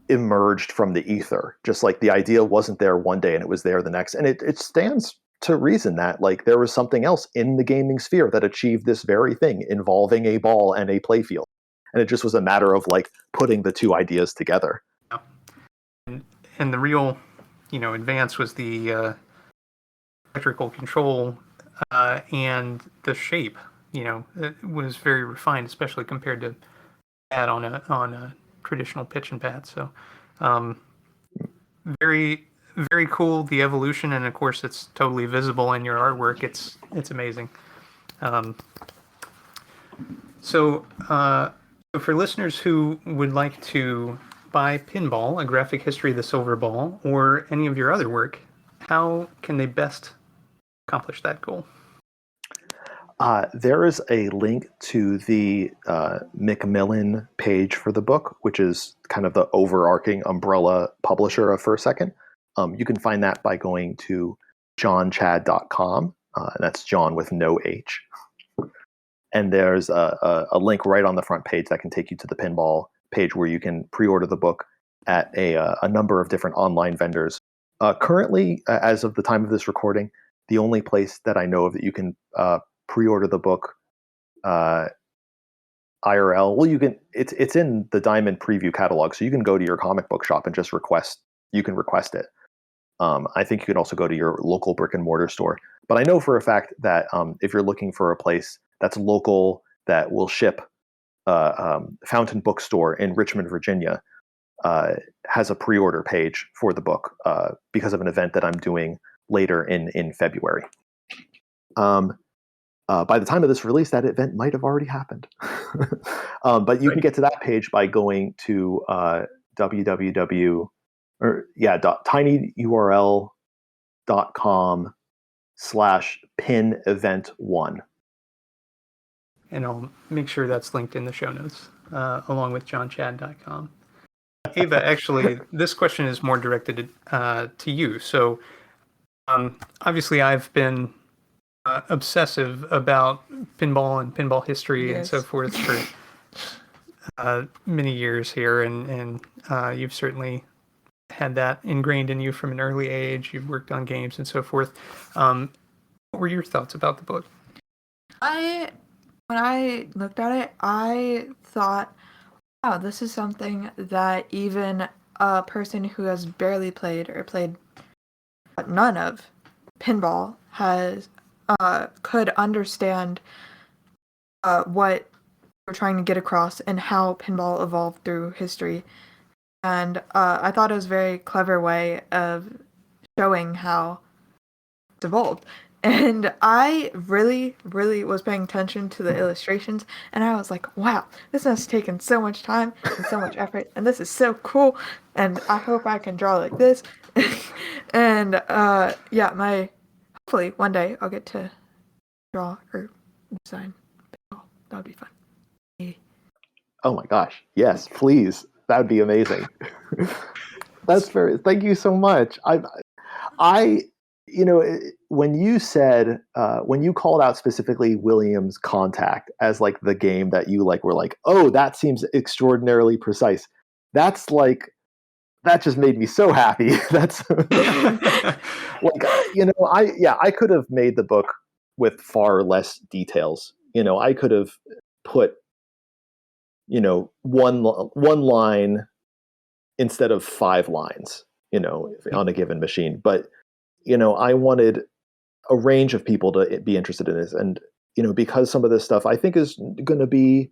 emerged from the ether. Just like the idea wasn't there one day and it was there the next. And it stands to reason that like there was something else in the gaming sphere that achieved this very thing involving a ball and a playfield. And it just was a matter of like putting the two ideas together. And the real, you know, advance was the electrical control and the shape. You know, it was very refined, especially compared to that on a traditional pitch and bat. So, very, very cool, the evolution, and of course, it's totally visible in your artwork. It's amazing. So, for listeners who would like to buy Pinball, A Graphic History of the Silver Ball, or any of your other work, how can they best accomplish that goal? There is a link to the Macmillan page for the book, which is kind of the overarching umbrella publisher of First Second. You can find that by going to jonchad.com. And that's John with no H. And there's a link right on the front page that can take you to the Pinball page where you can pre-order the book at a number of different online vendors. Currently, as of the time of this recording, the only place that I know of that you can pre-order the book IRL. Well, you can. It's in the Diamond Preview catalog, so you can go to your comic book shop and just request. You can request it. I think you can also go to your local brick and mortar store. But I know for a fact that if you're looking for a place that's local that will ship, Fountain Bookstore in Richmond, Virginia, has a pre-order page for the book because of an event that I'm doing later in February. By the time of this release, that event might have already happened. But you can get to that page by going to tinyurl.com/pin-event1. And I'll make sure that's linked in the show notes, along with jonchad.com. Ava, actually, this question is more directed to you. So, obviously, I've been obsessive about pinball and pinball history and so forth for many years here, and you've certainly had that ingrained in you from an early age. You've worked on games and so forth. What were your thoughts about the book? When I looked at it, I thought, wow, this is something that even a person who has barely played or played none of pinball has could understand what we're trying to get across and how pinball evolved through history. And I thought it was a very clever way of showing how it's evolved. And I really, really was paying attention to the illustrations, and I was like, wow, this has taken so much time and so much effort, and this is so cool, and I hope I can draw like this. And yeah, hopefully one day I'll get to draw or design. Oh, that would be fun. Oh my gosh, yes, please, that would be amazing. Thank you so much. I when you said when you called out specifically Williams Contact as like the game that you like were like, oh, that seems extraordinarily precise. That just made me so happy. That's like I could have made the book with far less details. I could have put one line instead of 5 lines on a given machine, but I wanted a range of people to be interested in this. And, because some of this stuff I think is going to be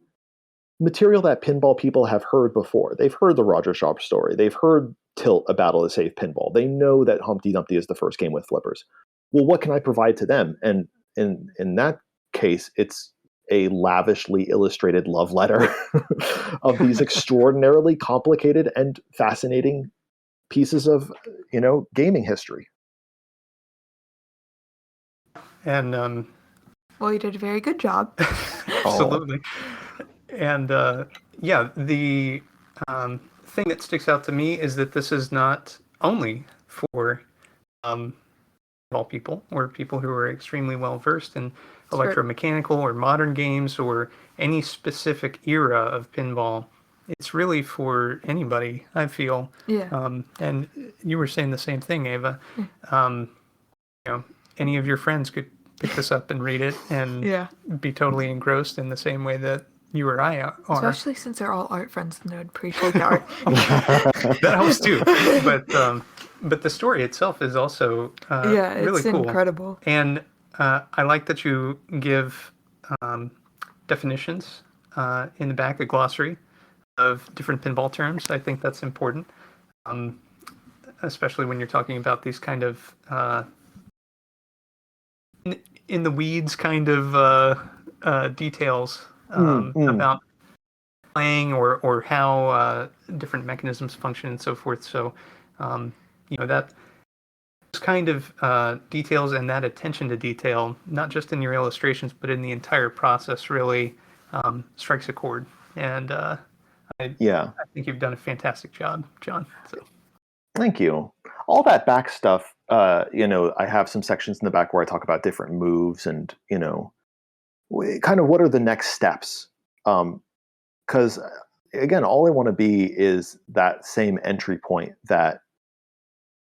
material that pinball people have heard before. They've heard the Roger Sharp story. They've heard Tilt, A Battle to Save Pinball. They know that Humpty Dumpty is the first game with flippers. Well, what can I provide to them? And in that case, it's a lavishly illustrated love letter of these extraordinarily complicated and fascinating pieces of, gaming history. And well, you did a very good job. Absolutely. And yeah, the thing that sticks out to me is that this is not only for all people or people who are extremely well versed in electromechanical or modern games or any specific era of pinball. It's really for anybody, I feel. Yeah. And you were saying the same thing, Ava. Any of your friends could pick this up and read it and be totally engrossed in the same way that you or I are. Especially since they're all art friends and they would appreciate the art. That helps too. But the story itself is also really it's cool. Incredible. And I like that you give definitions in the back, a glossary of different pinball terms. I think that's important, especially when you're talking about these kind of in the weeds kind of details about playing or how different mechanisms function and so forth. So, that kind of details and that attention to detail, not just in your illustrations, but in the entire process, really strikes a chord. And I think you've done a fantastic job, Jon. So. Thank you. All that back stuff, I have some sections in the back where I talk about different moves and, kind of what are the next steps. Because, again, all I want to be is that same entry point that,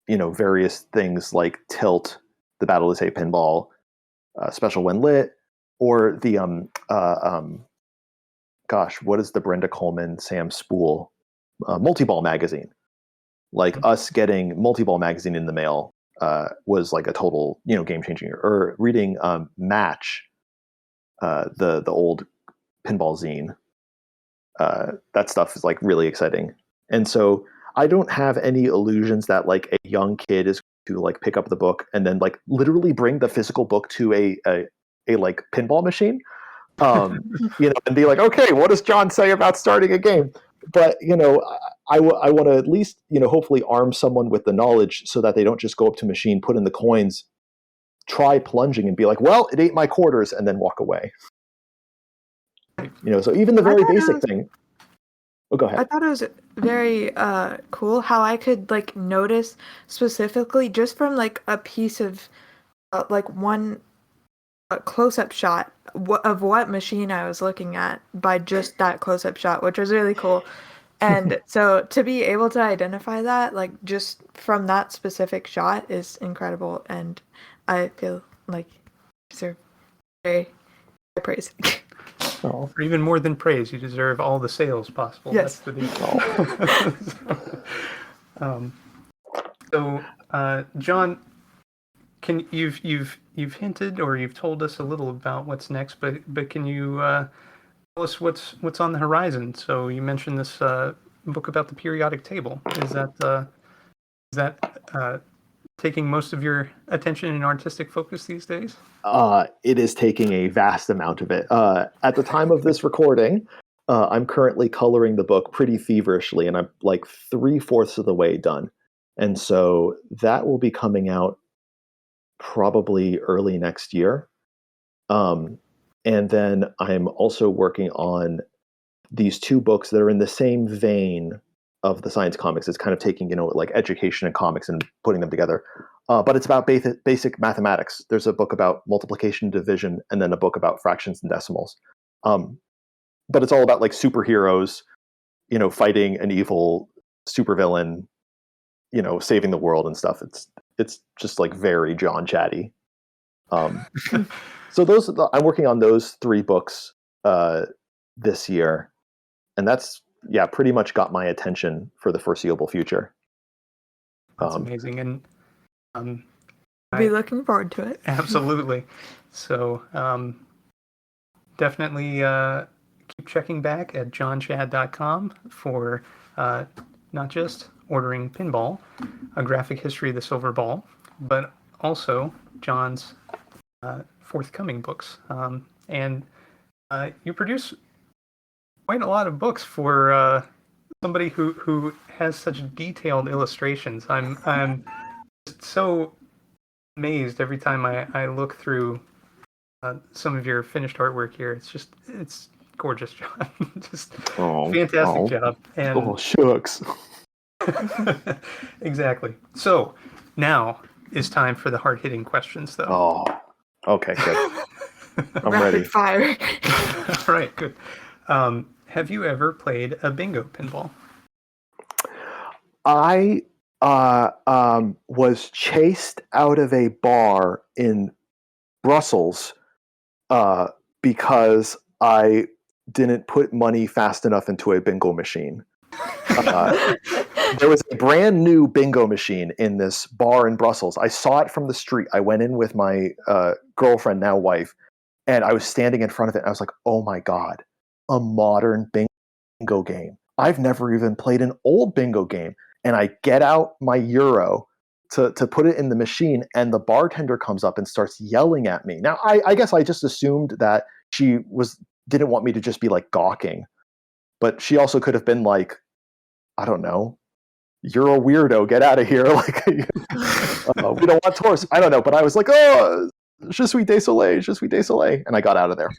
various things like Tilt, The Battle to Save Pinball, Special When Lit, or the, what is the Brenda Coleman, Sam Spool, Multiball magazine? Like us getting Multiball magazine in the mail was like a total, game changing. Or reading Match, the old pinball zine. That stuff is like really exciting. And so I don't have any illusions that like a young kid is to like pick up the book and then like literally bring the physical book to a like pinball machine, and be like, okay, what does Jon say about starting a game? But, I want to at least, hopefully arm someone with the knowledge so that they don't just go up to a machine, put in the coins, try plunging and be like, well, it ate my quarters, and then walk away. So even the very basic thing. Oh, go ahead. I thought it was very cool how I could like notice specifically just from like a piece of like one close-up shot of what machine I was looking at by just that close-up shot, which was really cool. And so to be able to identify that, like just from that specific shot, is incredible, and I feel like you deserve very high praise. Oh. Or even more than praise, you deserve all the sales possible. Yes. That's the deal. John, you've hinted or you've told us a little about what's next, but can you tell us what's on the horizon? So you mentioned this book about the periodic table. Is that taking most of your attention and artistic focus these days? It is taking a vast amount of it. At the time of this recording, I'm currently coloring the book pretty feverishly, and I'm like 3/4 of the way done. And so that will be coming out probably early next year. And then I'm also working on these two books that are in the same vein of the science comics. It's kind of taking, like education and comics and putting them together. But it's about basic mathematics. There's a book about multiplication and division, and then a book about fractions and decimals. But it's all about like superheroes, fighting an evil supervillain, saving the world and stuff. It's just like very Jon Chatty. So I'm working on those 3 books this year, and that's pretty much got my attention for the foreseeable future. That's amazing, and I'll be looking forward to it. Absolutely. So definitely keep checking back at jonchad.com for not just ordering Pinball, a graphic history of the silver ball, but also John's forthcoming books. And you produce quite a lot of books for somebody who has such detailed illustrations. I'm just so amazed every time I look through some of your finished artwork here. It's gorgeous, John. Just fantastic job. And shucks. Exactly. So now is time for the hard-hitting questions, though. Oh, okay, good. I'm Rapid ready. fire. All right, good. Have you ever played a bingo pinball? I was chased out of a bar in Brussels because I didn't put money fast enough into a bingo machine. There was a brand new bingo machine in this bar in Brussels. I saw it from the street. I went in with my girlfriend, now wife, and I was standing in front of it. And I was like, oh my God, a modern bingo game. I've never even played an old bingo game. And I get out my euro to put it in the machine, and the bartender comes up and starts yelling at me. Now, I guess I just assumed that she didn't want me to just be like gawking, but she also could have been like, I don't know, you're a weirdo, get out of here. Like, we don't want tourists. I don't know, but I was like, oh, je suis désolé, and I got out of there.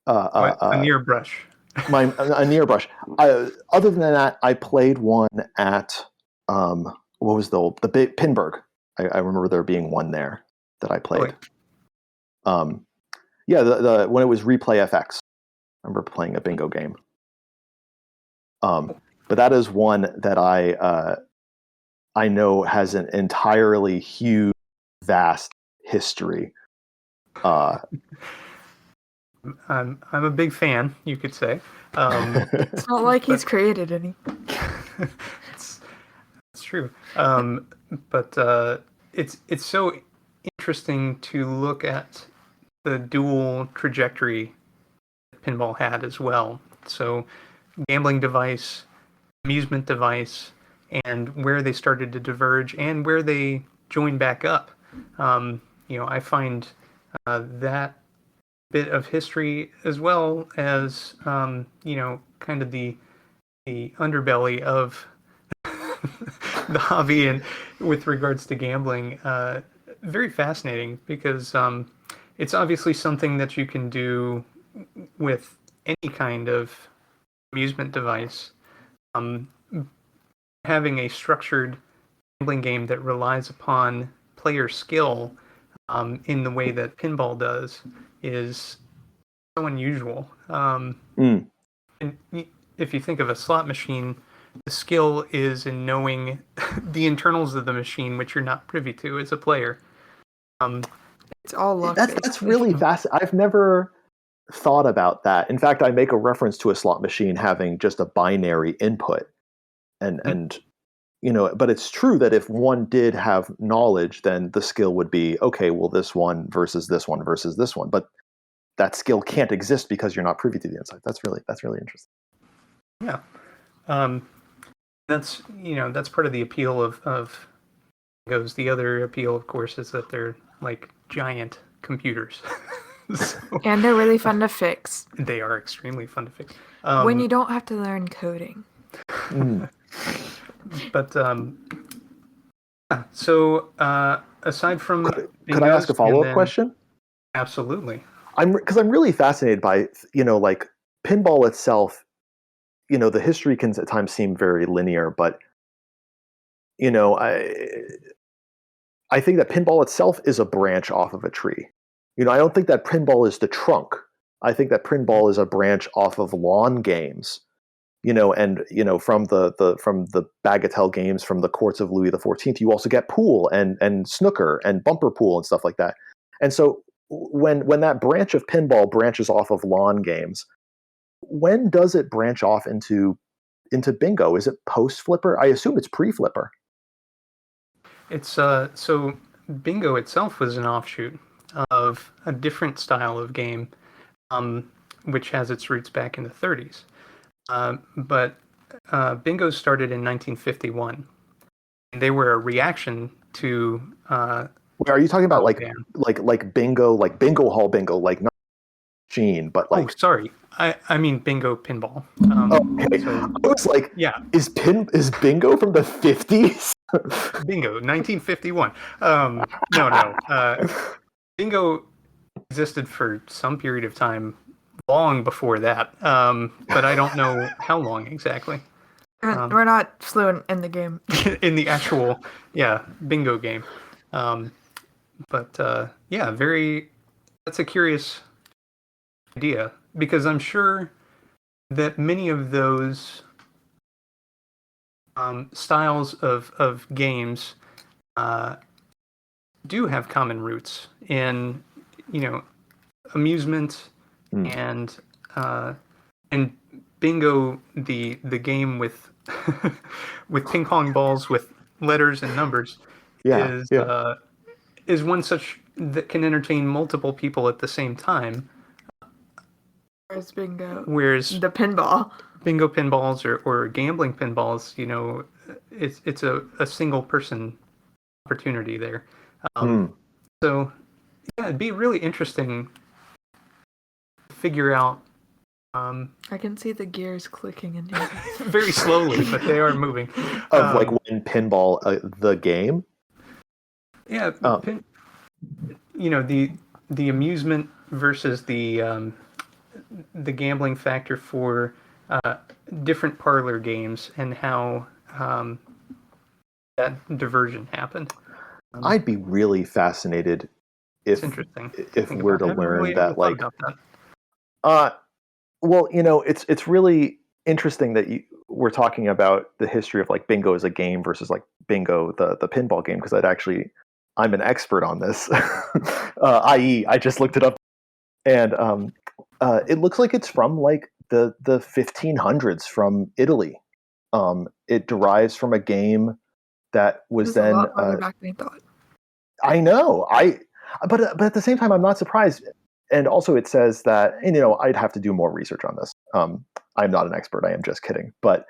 A near brush. A near brush. Other than that, I played one at what was the big Pinburg. I remember there being one there that I played. The when it was Replay FX, I remember playing a bingo game. But that is one that I know has an entirely huge, vast history. I'm a big fan, you could say. It's not like he's created any. It's true. But it's so interesting to look at the dual trajectory pinball had as well. So gambling device, amusement device, and where they started to diverge and where they joined back up. I find that bit of history as well as kind of the underbelly of the hobby and with regards to gambling very fascinating because it's obviously something that you can do with any kind of amusement device. Having a structured gambling game that relies upon player skill in the way that pinball does is so unusual. And if you think of a slot machine, the skill is in knowing the internals of the machine, which you're not privy to as a player. It's all luck. That's really fascinating. I've never thought about that. In fact, I make a reference to a slot machine having just a binary input, and but it's true that if one did have knowledge, then the skill would be, okay, well, this one versus this one versus this one, but that skill can't exist because you're not privy to the insight. That's really interesting. Yeah. That's part of the appeal of Bingo's. The other appeal, of course, is that they're like giant computers. And they're really fun to fix. They are extremely fun to fix. When you don't have to learn coding. But so aside from could I ask a follow-up question? Absolutely. Because I'm really fascinated by like pinball itself. The history can at times seem very linear, but I think that pinball itself is a branch off of a tree. I don't think that pinball is the trunk. I think that pinball is a branch off of lawn games. And from the bagatelle games from the courts of Louis XIV, you also get pool and snooker and bumper pool and stuff like that. And so when that branch of pinball branches off of lawn games, when does it branch off into bingo? Is it post flipper? I assume it's pre flipper. It's so bingo itself was an offshoot of a different style of game, which has its roots back in the 30s. But bingo started in 1951. They were a reaction to. Are you talking about like bingo, like bingo hall bingo, like not machine, but like? Oh, sorry. I mean bingo pinball. Okay. So, I was like, yeah. Is bingo from the 50s? Bingo, 1951. No. Bingo existed for some period of time long before that, but I don't know how long exactly. We're not fluent in the game. In the actual, bingo game. But that's a curious idea, because I'm sure that many of those styles of games do have common roots in, amusement and bingo, the game with with ping pong balls with letters and numbers is one such that can entertain multiple people at the same time. Whereas bingo. Whereas the pinball. Bingo pinballs or gambling pinballs, it's a single person opportunity there. So it'd be really interesting to figure out. I can see the gears clicking in here. Very slowly, but they are moving. Of like when pinball, the game. Yeah, the amusement versus the gambling factor for different parlor games and how that diversion happened. I'd be really fascinated if we're to learn that, like, well, it's really interesting that we're talking about the history of like bingo as a game versus like bingo, the pinball game, because I'm an expert on this, i.e. I just looked it up, and it looks like it's from like the 1500s from Italy. It derives from a game that was then a lot farther back than I thought. I know. But at the same time, I'm not surprised. And also, it says that, I'd have to do more research on this. I'm not an expert. I am just kidding. But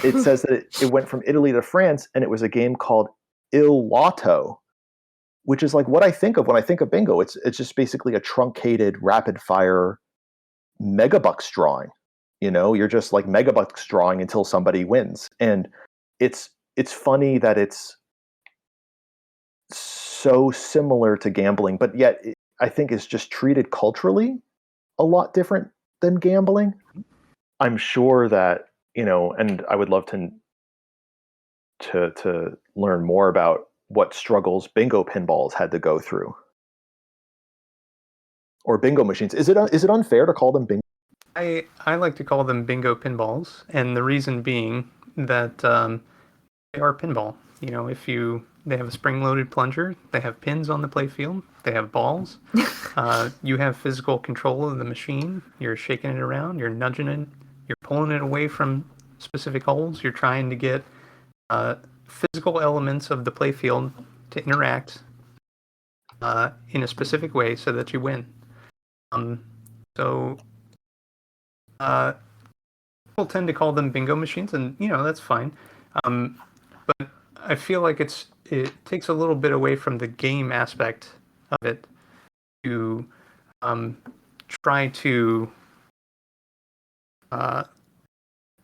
it says that it went from Italy to France, and it was a game called Il Lotto, which is like what I think of when I think of bingo. It's just basically a truncated, rapid fire megabucks drawing. You're just like megabucks drawing until somebody wins. And it's funny that it's so similar to gambling, but yet I think it's just treated culturally a lot different than gambling. I'm sure that, and I would love to learn more about what struggles bingo pinballs had to go through, or bingo machines. Is it unfair to call them bingo? I like to call them bingo pinballs, and the reason being that they are pinball. They have a spring-loaded plunger, they have pins on the playfield, they have balls. You have physical control of the machine. You're shaking it around, you're nudging it, you're pulling it away from specific holes. You're trying to get physical elements of the playfield to interact in a specific way so that you win. So people tend to call them bingo machines, and that's fine. But I feel like it takes a little bit away from the game aspect of it to try to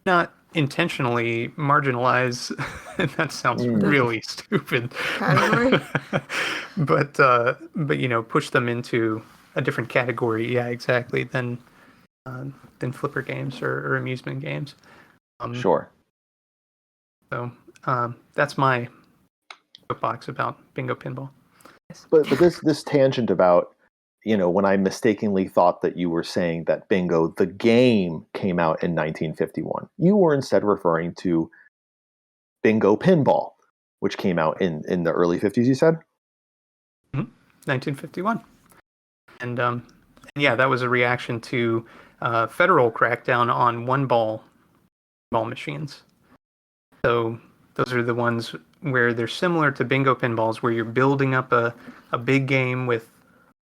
not intentionally marginalize. That sounds really stupid. Category? but push them into a different category. Yeah, exactly. Than flipper games or amusement games. Sure. So that's my soapbox about bingo pinball. But this tangent about, when I mistakenly thought that you were saying that Bingo, the game, came out in 1951, you were instead referring to Bingo Pinball, which came out in the early 50s, you said? 1951. And yeah, that was a reaction to federal crackdown on one-ball machines. So those are the ones where they're similar to bingo pinballs, where you're building up a big game with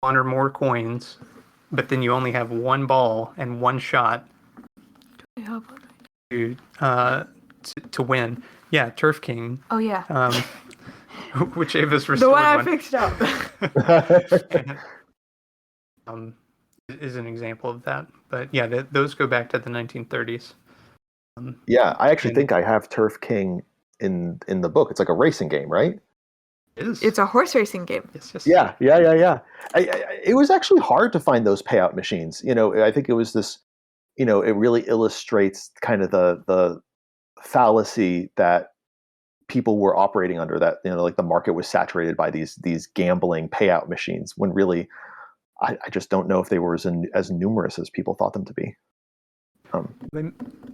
one or more coins, but then you only have one ball and one shot to win. Yeah, Turf King. Oh yeah. Which Ava's restored the one I fixed up. Is an example of that. But yeah, those go back to the 1930s. Yeah, I actually think I have Turf King in the book. It's like a racing game, right? It is. It's a horse racing game. Yes. Yeah. It was actually hard to find those payout machines. I think it was this. It really illustrates kind of the fallacy that people were operating under. That like the market was saturated by these gambling payout machines, when really, I just don't know if they were as numerous as people thought them to be.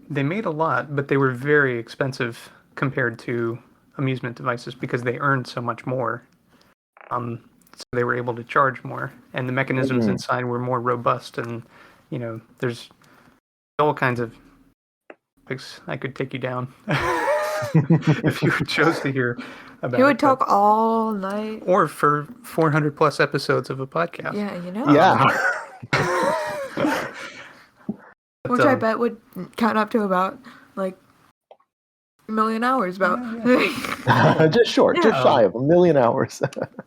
They made a lot, but they were very expensive compared to amusement devices because they earned so much more. So they were able to charge more, and the mechanisms inside were more robust. And there's all kinds of topics I could take you down if you chose to hear about. He would talk all night, or for 400 plus episodes of a podcast. Yeah, Yeah. Which I bet would count up to about like 1 million hours. About just shy of 1 million hours.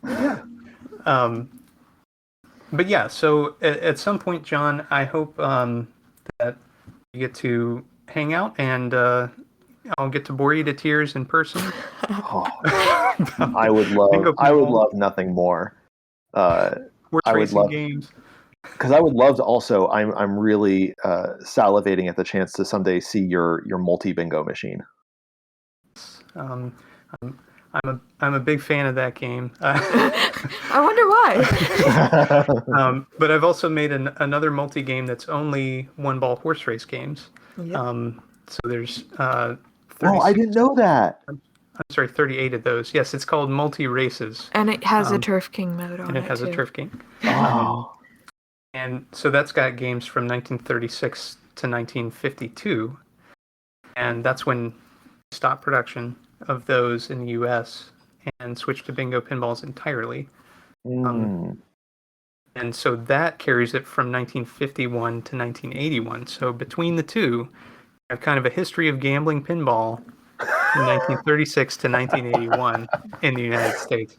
Yeah. But yeah, so at some point, John, I hope that you get to hang out, and I'll get to bore you to tears in person. I would love nothing more. Horse racing games. Because I would love to also. I'm really salivating at the chance to someday see your multi bingo machine. I'm a big fan of that game. I wonder why. But I've also made another multi game that's only one ball horse race games. Yep. So there's I didn't know that. I'm sorry, 38 of those. Yes, it's called Multi Races. And it has a Turf King mode on it. And it has too. a Turf King. Oh. And so that's got games from 1936 to 1952. And that's when stopped production of those in the US and switched to bingo pinballs entirely. And so that carries it from 1951 to 1981. So between the two, I have kind of a history of gambling pinball from 1936 to 1981 in the United States.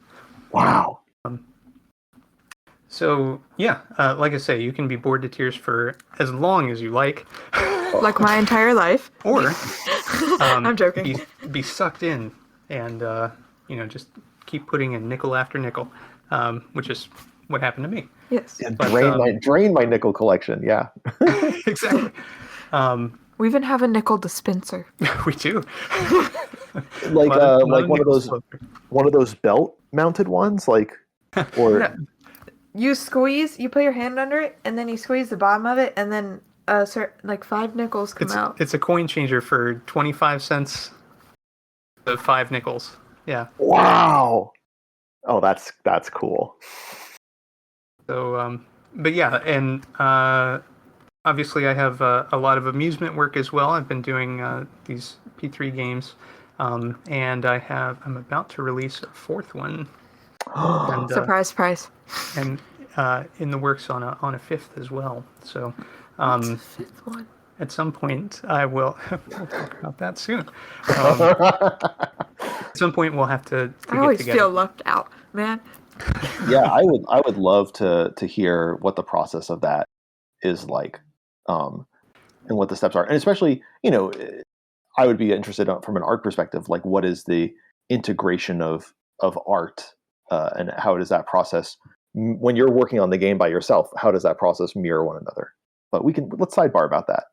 Wow. So yeah, like I say, you can be bored to tears for as long as you like. Like my entire life. Or I'm joking. Be sucked in and just keep putting in nickel after nickel, which is what happened to me. Yes. Yeah, drain my nickel collection. Yeah. Exactly. We even have a nickel dispenser. We do. Like one of those belt mounted ones, or. You put your hand under it, and then you squeeze the bottom of it, and then like 5 nickels come out. It's a coin changer for 25 cents to 5 nickels. Yeah. Wow. Oh, that's cool. So, but yeah, and obviously I have a lot of amusement work as well. I've been doing these P3 games, and I'm about to release a 4th one, and Surprise. and in the works on a 5th as well. So, What's the 5th one? at some point I will. We'll talk about that soon. At some point we'll have to I get always together. feel left out, man. Yeah, I would love to hear what the process of that is like, and what the steps are, and especially, I would be interested from an art perspective, like what is the integration of art, and how does that process, when you're working on the game by yourself, how does that process mirror one another? But let's sidebar about that.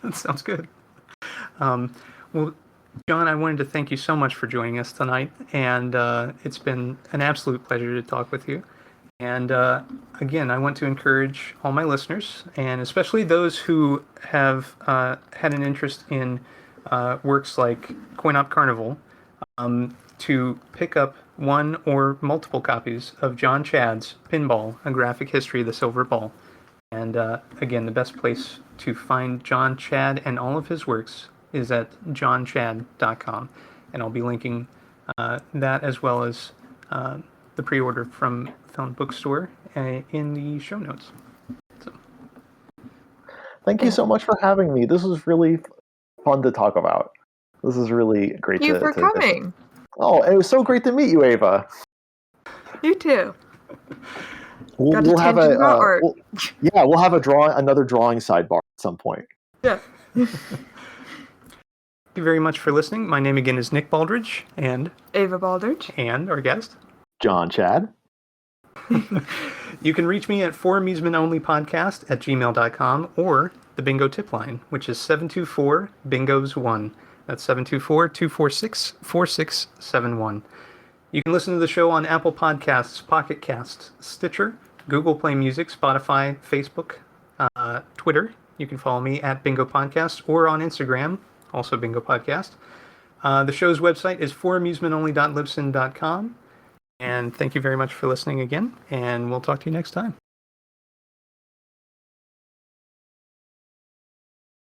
That sounds good. Well, Jon, I wanted to thank you so much for joining us tonight, and it's been an absolute pleasure to talk with you. And again, I want to encourage all my listeners, and especially those who have had an interest in works like Coin Op Carnival, to pick up one or multiple copies of Jon Chad's Pinball, A Graphic History of the Silver Ball. And again, the best place to find Jon Chad and all of his works is at jonchad.com. And I'll be linking that as well as the pre-order from Found Bookstore in the show notes. So. Thank you so much for having me. This was really fun to talk about. This is really great. Thank you for coming. Oh, it was so great to meet you, Ava. You too. We'll have art. We'll have another drawing sidebar at some point. Yeah. Thank you very much for listening. My name again is Nick Baldridge, and Ava Baldridge, and our guest, Jon Chad. You can reach me at foramusementonlypodcast@gmail.com or the Bingo tip line, which is 724-BINGOS1. That's 724-246-4671. You can listen to the show on Apple Podcasts, Pocket Casts, Stitcher, Google Play Music, Spotify, Facebook, Twitter. You can follow me at Bingo Podcast, or on Instagram, also Bingo Podcast. The show's website is foramusementonly.libsyn.com. And thank you very much for listening again, and we'll talk to you next time.